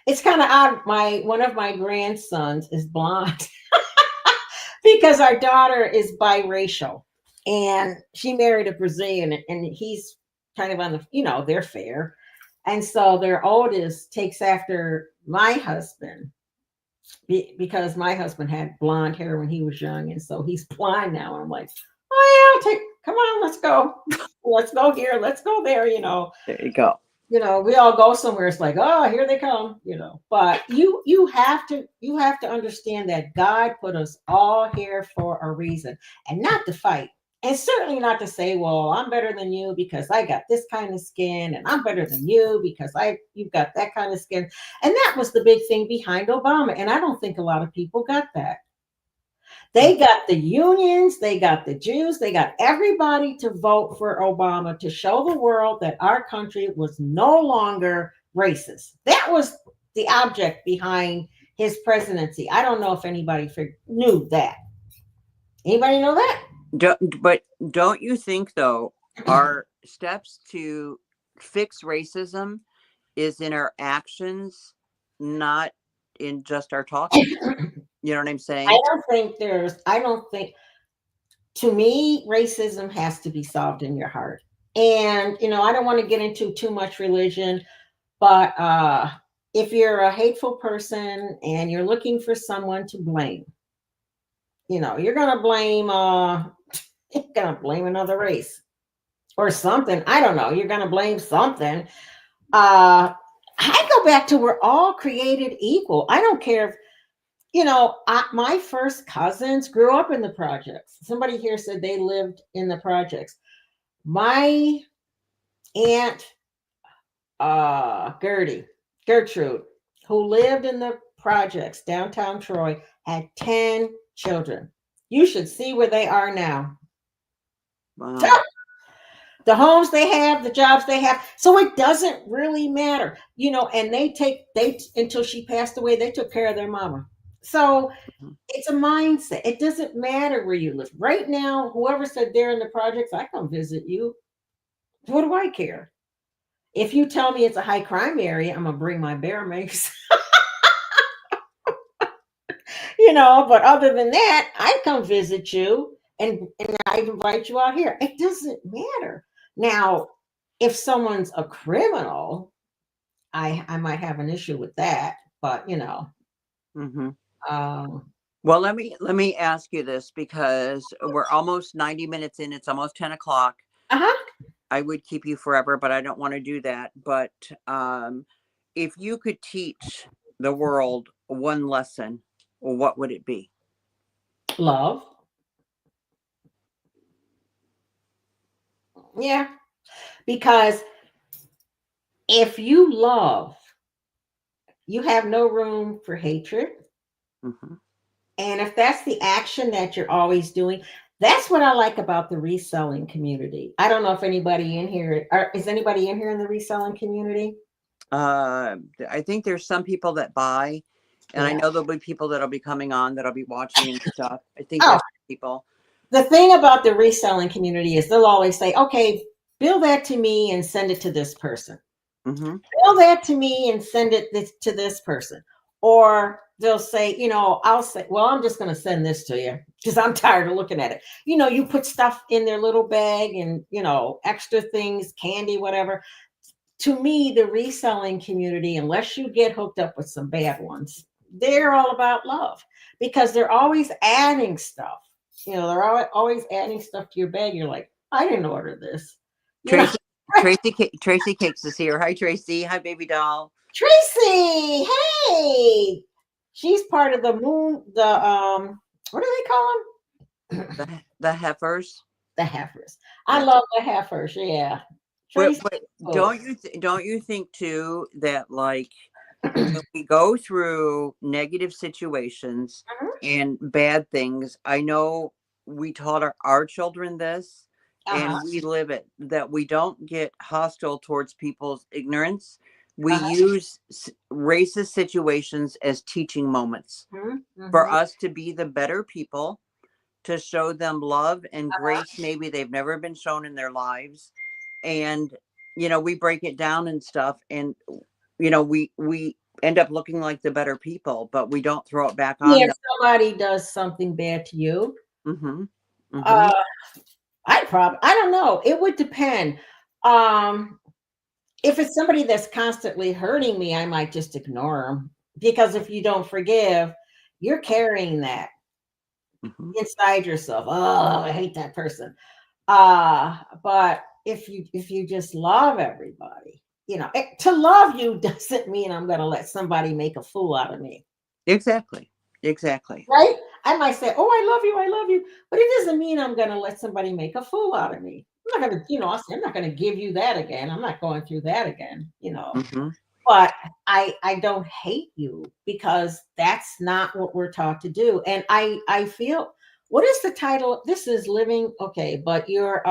[SPEAKER 2] It's kind of odd. My one of my grandsons is blonde because our daughter is biracial, and she married a Brazilian, and he's kind of on the, they're fair, and so their oldest takes after my husband because my husband had blonde hair when he was young, and so he's blind now. And I'm like, oh yeah, come on, let's go, let's go here, let's go there,
[SPEAKER 1] There you go.
[SPEAKER 2] we all go somewhere, it's like, oh, here they come, but you have to understand that God put us all here for a reason, and not to fight, and certainly not to say, well, I'm better than you because I got this kind of skin, and I'm better than you because you've got that kind of skin. And that was the big thing behind Obama, and I don't think a lot of people got that.
[SPEAKER 1] Mm.
[SPEAKER 2] They got the unions, they got the Jews, they got everybody to vote for Obama to show the world that our country was no longer racist. That was the object behind his presidency. I don't know if anybody knew that. Anybody know that?
[SPEAKER 1] But don't you think though our steps to fix racism is in our actions, not in just our talking? You know what I'm saying?
[SPEAKER 2] I don't think, to me, racism has to be solved in your heart. And, I don't want to get into too much religion, but if you're a hateful person and you're looking for someone to blame, you're gonna blame you're gonna blame another race or something. I don't know. You're gonna blame something. I go back to, we're all created equal. I don't care if my first cousins grew up in the projects. Somebody here said they lived in the projects. My aunt Gertrude, who lived in the projects downtown Troy, had 10 children. You should see where they are now.
[SPEAKER 1] Wow.
[SPEAKER 2] The homes they have, the jobs they have. So it doesn't really matter, and they until she passed away, they took care of their mama. So
[SPEAKER 1] Mhm.
[SPEAKER 2] it's a mindset. It doesn't matter where you live. Right now, whoever said they're in the projects, I come visit you. What do I care? If you tell me it's a high crime area, I'm gonna bring my bear mace. But other than that, I come visit you, and I invite you out here. It doesn't matter. Now, if someone's a criminal, I might have an issue with that, but
[SPEAKER 1] Mhm.
[SPEAKER 2] um,
[SPEAKER 1] Well, let me ask you this because we're almost 90 minutes in. It's almost 10 o'clock.
[SPEAKER 2] uh-huh.
[SPEAKER 1] I would keep you forever, but I don't want to do that. But if you could teach the world one lesson, what would it be?
[SPEAKER 2] Love. Yeah, because if you love, you have no room for hatred.
[SPEAKER 1] Hmm.
[SPEAKER 2] And if that's the action that you're always doing, that's what I like about the reselling community. I don't know if anybody in here, is anybody in here in the reselling community?
[SPEAKER 1] I think there's some people that buy, and I
[SPEAKER 2] Yeah.
[SPEAKER 1] know there'll be people that'll be coming on that'll be watching and stuff. I think
[SPEAKER 2] Oh,
[SPEAKER 1] there's people.
[SPEAKER 2] the thing about the reselling community is they'll always say, okay, bill that to me and send it to this person.
[SPEAKER 1] Mm-hmm.
[SPEAKER 2] Bill that to me and send it to this person. Or they'll say, I'll say, well, I'm just going to send this to you because I'm tired of looking at it. You put stuff in their little bag and, extra things, candy, whatever. To me, the reselling community, unless you get hooked up with some bad ones, they're all about love because they're always adding stuff. They're always adding stuff to your bag. You're like, I didn't order this.
[SPEAKER 1] Tracy, Tracy Cakes is here. Hi, Tracy. Hi, baby doll.
[SPEAKER 2] Tracy, hey, she's part of the what do they call them?
[SPEAKER 1] The heifers.
[SPEAKER 2] The heifers. I
[SPEAKER 1] Yeah.
[SPEAKER 2] love the heifers. Yeah. Tracy,
[SPEAKER 1] But don't you think too that like when we go through negative situations and bad things, I know we taught our children this and we live it, that we don't get hostile towards people's ignorance. We use racist situations as teaching moments for us to be the better people, to show them love and grace maybe they've never been shown in their lives. And we break it down and stuff, and we end up looking like the better people, but we don't throw it back on
[SPEAKER 2] if
[SPEAKER 1] them.
[SPEAKER 2] somebody does something bad to you,
[SPEAKER 1] Mm-hmm.
[SPEAKER 2] I don't know. It would depend. If it's somebody that's constantly hurting me, I might just ignore them because if you don't forgive, you're carrying that inside yourself. Oh, I hate that person. But if you just love everybody, to love you doesn't mean I'm going to let somebody make a fool out of me.
[SPEAKER 1] Exactly.
[SPEAKER 2] Right? I might say, "Oh, I love you," but it doesn't mean I'm going to let somebody make a fool out of me. I'm not going to, I'm not going to give you that again. I'm not going through that again. But I don't hate you because that's not what we're taught to do. And I feel, what is the title? This is living, okay, but you're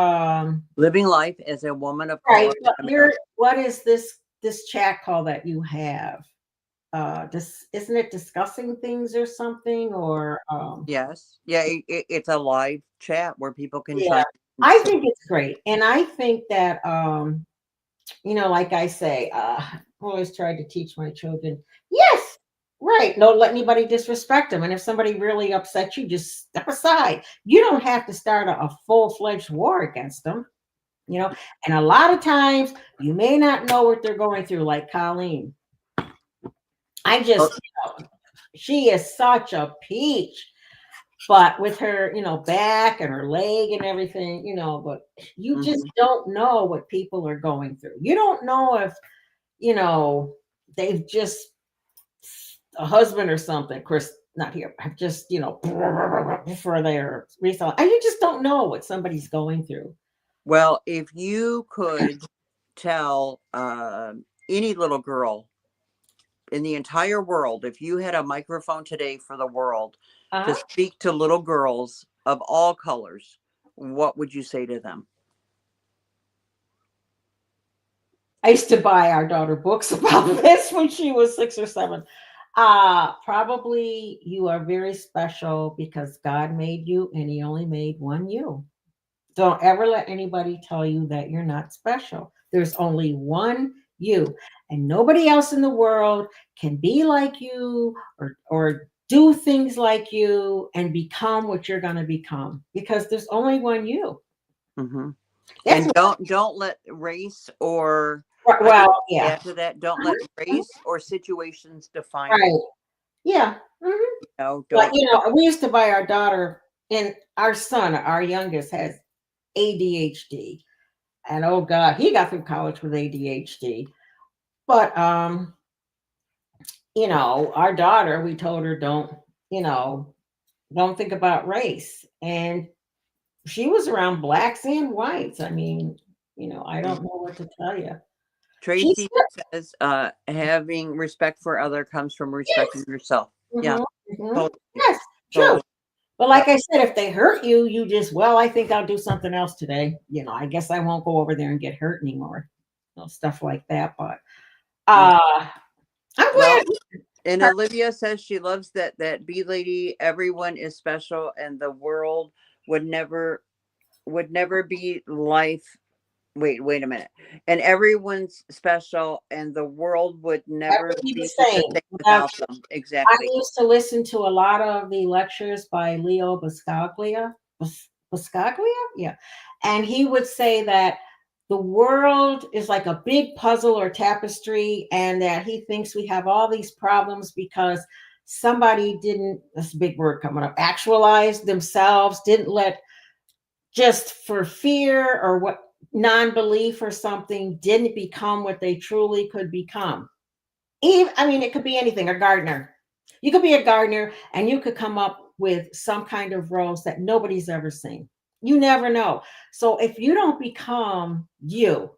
[SPEAKER 1] living life as a woman of
[SPEAKER 2] right,
[SPEAKER 1] color.
[SPEAKER 2] but what is this chat call that you have? Isn't it discussing things or something, or
[SPEAKER 1] Yes. Yeah, it's a live chat where people can
[SPEAKER 2] yeah,
[SPEAKER 1] chime in.
[SPEAKER 2] I think it's great. And I think that like I say, I always try to teach my children, yes, right, don't let anybody disrespect them. And if somebody really upsets you, just step aside. You don't have to start a full-fledged war against them, and a lot of times you may not know what they're going through, like Colleen. I just, she is such a peach, but with her, back and her leg and everything, but you just don't know what people are going through. You don't know if, they've just a husband or something. Chris, not here. I've just, for their resale. And you just don't know what somebody's going through.
[SPEAKER 1] Well, if you could tell any little girl in the entire world, if you had a microphone today for the world to speak to little girls of all colors, what would you say to them?
[SPEAKER 2] I used to buy our daughter books about this when she was 6 or 7. Probably, you are very special because God made you and he only made one you. Don't ever let anybody tell you that you're not special. There's only one you, and nobody else in the world can be like you or do things like you and become what you're going to become, because there's only one you.
[SPEAKER 1] And don't let race or after that, don't let race or situations define you.
[SPEAKER 2] Yeah.
[SPEAKER 1] Don't.
[SPEAKER 2] We used to buy our daughter, and our son, our youngest, has ADHD. And oh God, he got through college with ADHD. But our daughter, we told her don't think about race. And she was around blacks and whites. I mean, I don't know what to tell you.
[SPEAKER 1] Tracy says having respect for other comes from respecting yourself. Yeah.
[SPEAKER 2] Totally. Yes, true. But like I said, if they hurt you, you just, well, I think I'll do something else today. I guess I won't go over there and get hurt anymore. Stuff like that. But I'm glad.
[SPEAKER 1] And Olivia says she loves that bee lady. Everyone is special, and the world would never be life. Wait a minute. And everyone's special, and the world would
[SPEAKER 2] That
[SPEAKER 1] never
[SPEAKER 2] would be the
[SPEAKER 1] be the
[SPEAKER 2] same
[SPEAKER 1] same
[SPEAKER 2] without
[SPEAKER 1] without
[SPEAKER 2] you.
[SPEAKER 1] them.
[SPEAKER 2] I
[SPEAKER 1] Exactly.
[SPEAKER 2] used to listen to a lot of the lectures by Leo Buscaglia. Buscaglia? Yeah. And he would say that the world is like a big puzzle or tapestry, and that he thinks we have all these problems because somebody didn't, that's a big word coming up, actualize themselves, didn't let, just for fear or what, non-belief or something, didn't become what they truly could become. Even, I mean, it could be anything, a gardener. You could be a gardener and you could come up with some kind of rose that nobody's ever seen. You never know. So if you don't become you,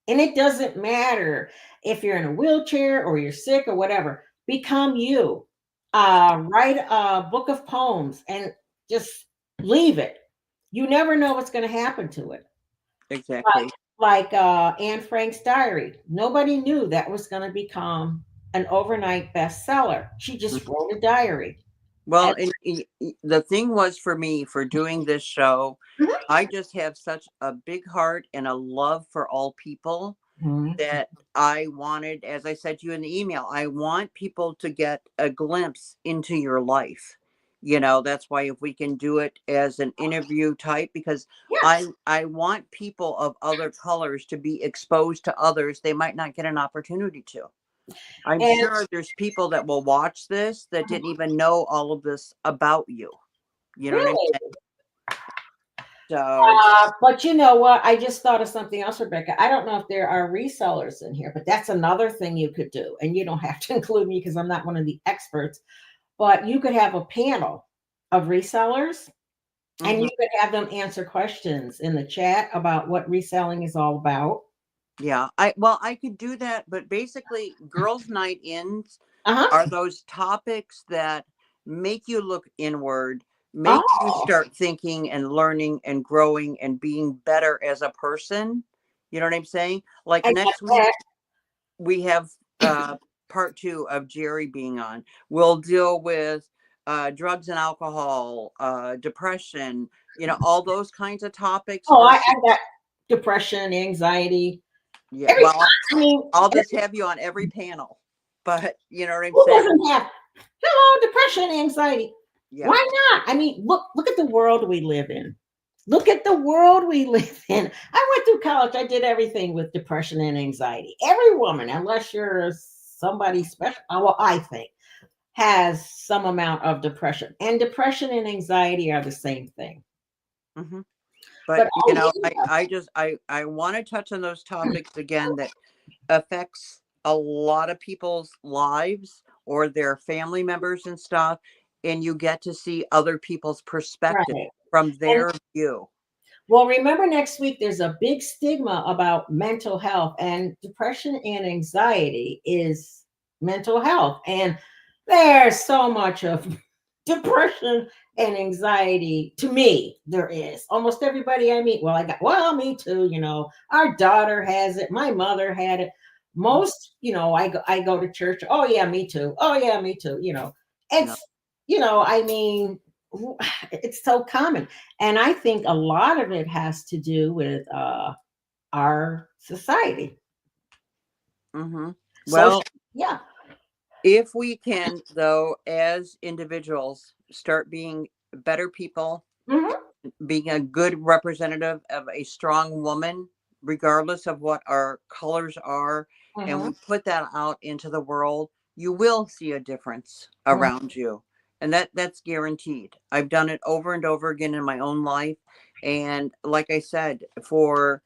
[SPEAKER 2] and it doesn't matter if you're in a wheelchair or you're sick or whatever, become you. Write a book of poems and just leave it. You never know what's going to happen to it.
[SPEAKER 1] Exactly.
[SPEAKER 2] Like Anne Frank's diary. Nobody knew that was going to become an overnight bestseller. She just wrote a diary.
[SPEAKER 1] Well,
[SPEAKER 2] And
[SPEAKER 1] the thing was for me for doing this show,
[SPEAKER 2] Mhm.
[SPEAKER 1] I just have such a big heart and a love for all people
[SPEAKER 2] Mhm.
[SPEAKER 1] that I wanted, as I said to you in the email, I want people to get a glimpse into your life. That's why if we can do it as an interview type, because I
[SPEAKER 2] Yes.
[SPEAKER 1] I want people of other colors to be exposed to others they might not get an opportunity to. I'm
[SPEAKER 2] And
[SPEAKER 1] sure there's people that will watch this that didn't even know all of this about you. You know what I'm
[SPEAKER 2] really,
[SPEAKER 1] saying? So,
[SPEAKER 2] but you know what? I just thought of something else, Rebecca. I don't know if there are resellers in here, but that's another thing you could do. And you don't have to include me because I'm not one of the experts, but you could have a panel of resellers and
[SPEAKER 1] mhm.
[SPEAKER 2] you could have them answer questions in the chat about what reselling is all about.
[SPEAKER 1] Yeah, I could do that, but basically, girls' night ins
[SPEAKER 2] Uh-huh.
[SPEAKER 1] are those topics that make you look inward, make you
[SPEAKER 2] Oh,
[SPEAKER 1] start thinking and learning and growing and being better as a person. You know what I'm saying? Like
[SPEAKER 2] I get
[SPEAKER 1] next week,
[SPEAKER 2] that.
[SPEAKER 1] we have part two of Jerry being on. We'll deal with drugs and alcohol, depression, all those kinds of topics
[SPEAKER 2] Oh,
[SPEAKER 1] versus,
[SPEAKER 2] I got depression, anxiety,
[SPEAKER 1] yeah,
[SPEAKER 2] every
[SPEAKER 1] well,
[SPEAKER 2] I mean,
[SPEAKER 1] I'll just have you on every panel. But you know what I'm
[SPEAKER 2] who
[SPEAKER 1] saying?
[SPEAKER 2] doesn't have hello, depression, anxiety?
[SPEAKER 1] Yeah.
[SPEAKER 2] Why not? I mean, look at the world we live in. Look at the world we live in. I went through college. I did everything with depression and anxiety. Every woman, unless you're somebody special, well, I think, has some amount of depression. And depression and anxiety are the same thing.
[SPEAKER 1] Hmm. But
[SPEAKER 2] But oh yeah,
[SPEAKER 1] I want to touch on those topics again that affects a lot of people's lives or their family members and stuff, and you get to see other people's perspective
[SPEAKER 2] right.
[SPEAKER 1] from
[SPEAKER 2] And
[SPEAKER 1] their view.
[SPEAKER 2] well, remember next week there's a big stigma about mental health, and depression and anxiety is mental health. And there's so much of depression and anxiety to me. There is almost everybody I meet. Well, me too. Our daughter has it. My mother had it. Most, I go to church. Oh yeah, me too. Oh yeah, me too.
[SPEAKER 1] Yeah.
[SPEAKER 2] It's, I mean, it's so common. And I think a lot of it has to do with our society.
[SPEAKER 1] Hmm.
[SPEAKER 2] Social,
[SPEAKER 1] Well,
[SPEAKER 2] yeah.
[SPEAKER 1] if we can, though, as individuals, start being better people,
[SPEAKER 2] Hmm.
[SPEAKER 1] being a good representative of a strong woman, regardless of what our colors are, and
[SPEAKER 2] Hmm.
[SPEAKER 1] we put that out into the world, you will see a difference
[SPEAKER 2] Hmm.
[SPEAKER 1] around you. And that's guaranteed. I've done it over and over again in my own life. And like I said, for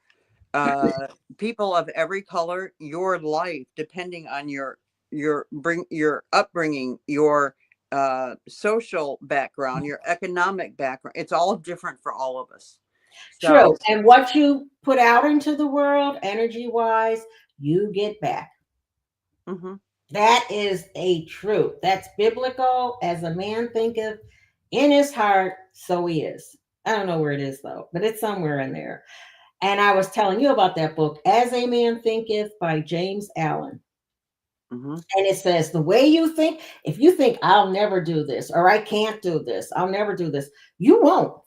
[SPEAKER 1] people of every color, your life, depending on your upbringing, your social background, your economic background, it's all different for all of us.
[SPEAKER 2] True.
[SPEAKER 1] So,
[SPEAKER 2] And what you put out into the world, energy wise, you get back.
[SPEAKER 1] mhm.
[SPEAKER 2] That is a truth. That's biblical. As a man thinketh in his heart, so he is. I don't know where it is though, but it's somewhere in there. And I was telling you about that book, As a Man Thinketh by James Allen.
[SPEAKER 1] Mhm.
[SPEAKER 2] And it says, the way you think, if you think I'll never do this or I can't do this, I'll never do this, you won't.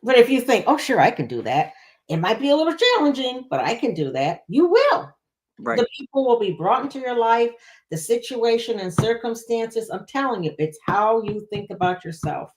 [SPEAKER 2] But if you think, oh, sure, I can do that, it might be a little challenging, but I can do that, you will.
[SPEAKER 1] Right.
[SPEAKER 2] The people will be brought into your life, the situation and circumstances. I'm telling you, it's how you think about yourself.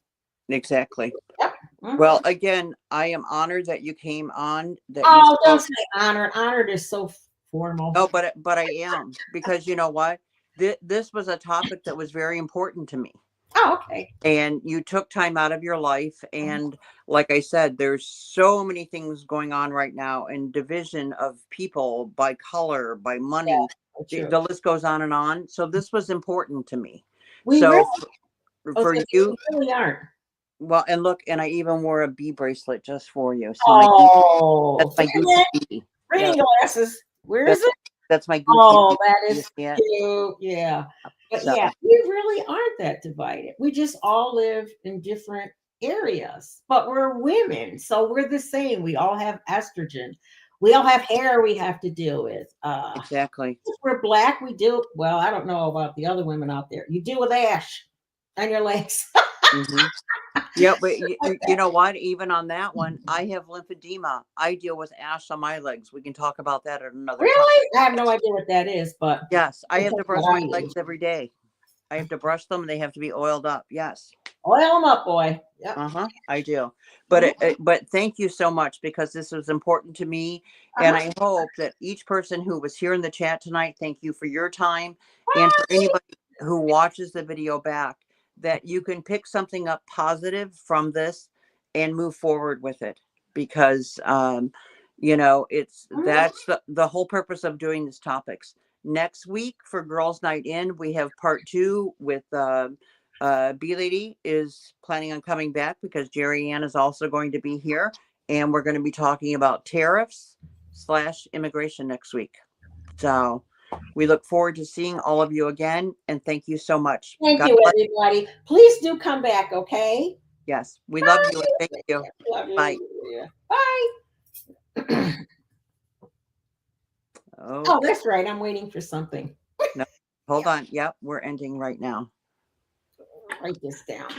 [SPEAKER 1] Exactly.
[SPEAKER 2] Yep. Mhm.
[SPEAKER 1] Well, again, I am honored that you came on, that you
[SPEAKER 2] Oh, don't
[SPEAKER 1] spoke.
[SPEAKER 2] say honored. Honored is so formal.
[SPEAKER 1] Oh, but I am, because you know what? This was a topic that was very important to me.
[SPEAKER 2] Oh, okay.
[SPEAKER 1] And you took time out of your life.
[SPEAKER 2] Mhm.
[SPEAKER 1] And like I said, there's so many things going on right now, and division of people by color, by money.
[SPEAKER 2] So
[SPEAKER 1] The,
[SPEAKER 2] true.
[SPEAKER 1] the list goes on and on. So this was important to me.
[SPEAKER 2] We really,
[SPEAKER 1] So
[SPEAKER 2] I was
[SPEAKER 1] for
[SPEAKER 2] gonna say,
[SPEAKER 1] you,
[SPEAKER 2] we really aren't.
[SPEAKER 1] well, and look, and I even wore a bee bracelet just for you. See my
[SPEAKER 2] Oh,
[SPEAKER 1] that's my
[SPEAKER 2] isn't it?
[SPEAKER 1] goofy bee. Yeah,
[SPEAKER 2] Reading glasses. Where is
[SPEAKER 1] that's
[SPEAKER 2] it?
[SPEAKER 1] that's my goofy
[SPEAKER 2] Oh,
[SPEAKER 1] bee.
[SPEAKER 2] that
[SPEAKER 1] You
[SPEAKER 2] is
[SPEAKER 1] see it?
[SPEAKER 2] cute. Yeah. But
[SPEAKER 1] So
[SPEAKER 2] yeah, we really aren't that divided. We just all live in different areas, but we're women. So we're the same. We all have estrogen. We all have hair we have to deal with.
[SPEAKER 1] exactly.
[SPEAKER 2] If we're black, we deal, well, I don't know about the other women out there. You deal with ash on your legs.
[SPEAKER 1] Hmm. Yeah, but
[SPEAKER 2] Like
[SPEAKER 1] you
[SPEAKER 2] that.
[SPEAKER 1] know what? Even on that one, I have lymphedema. I deal with ash on my legs. We can talk about that at another time.
[SPEAKER 2] Really? I have no idea what that is, but
[SPEAKER 1] Yes, I
[SPEAKER 2] it's
[SPEAKER 1] have to brush
[SPEAKER 2] what
[SPEAKER 1] my
[SPEAKER 2] I
[SPEAKER 1] legs
[SPEAKER 2] use.
[SPEAKER 1] every day. I have to brush them. They have to be oiled up. Yes.
[SPEAKER 2] Oil them up, boy. Yep.
[SPEAKER 1] Uh-huh. I do. But
[SPEAKER 2] Mhm.
[SPEAKER 1] but thank you so much, because this was important to me, and
[SPEAKER 2] Uh-huh.
[SPEAKER 1] I hope that each person who was here in the chat tonight, thank you for your time, and for anybody who watches the video back, that you can pick something up positive from this and move forward with it, because it's
[SPEAKER 2] Mhm.
[SPEAKER 1] that's the whole purpose of doing these topics. Next week for Girls Night In, we have part 2 with B Lady is planning on coming back, because Jerry Ann is also going to be here, and we're going to be talking about tariffs / immigration next week. So we look forward to seeing all of you again, and thank you so much.
[SPEAKER 2] Thank
[SPEAKER 1] God
[SPEAKER 2] you,
[SPEAKER 1] bless.
[SPEAKER 2] everybody. Please do come back, okay?
[SPEAKER 1] Yes, we love you, and thank
[SPEAKER 2] Bye.
[SPEAKER 1] you.
[SPEAKER 2] Love
[SPEAKER 1] Bye.
[SPEAKER 2] you. Yeah. Bye. Oh,
[SPEAKER 1] Okay.
[SPEAKER 2] that's right. I'm waiting for something.
[SPEAKER 1] No, hold on. Yep, we're ending right now.
[SPEAKER 2] Write this down.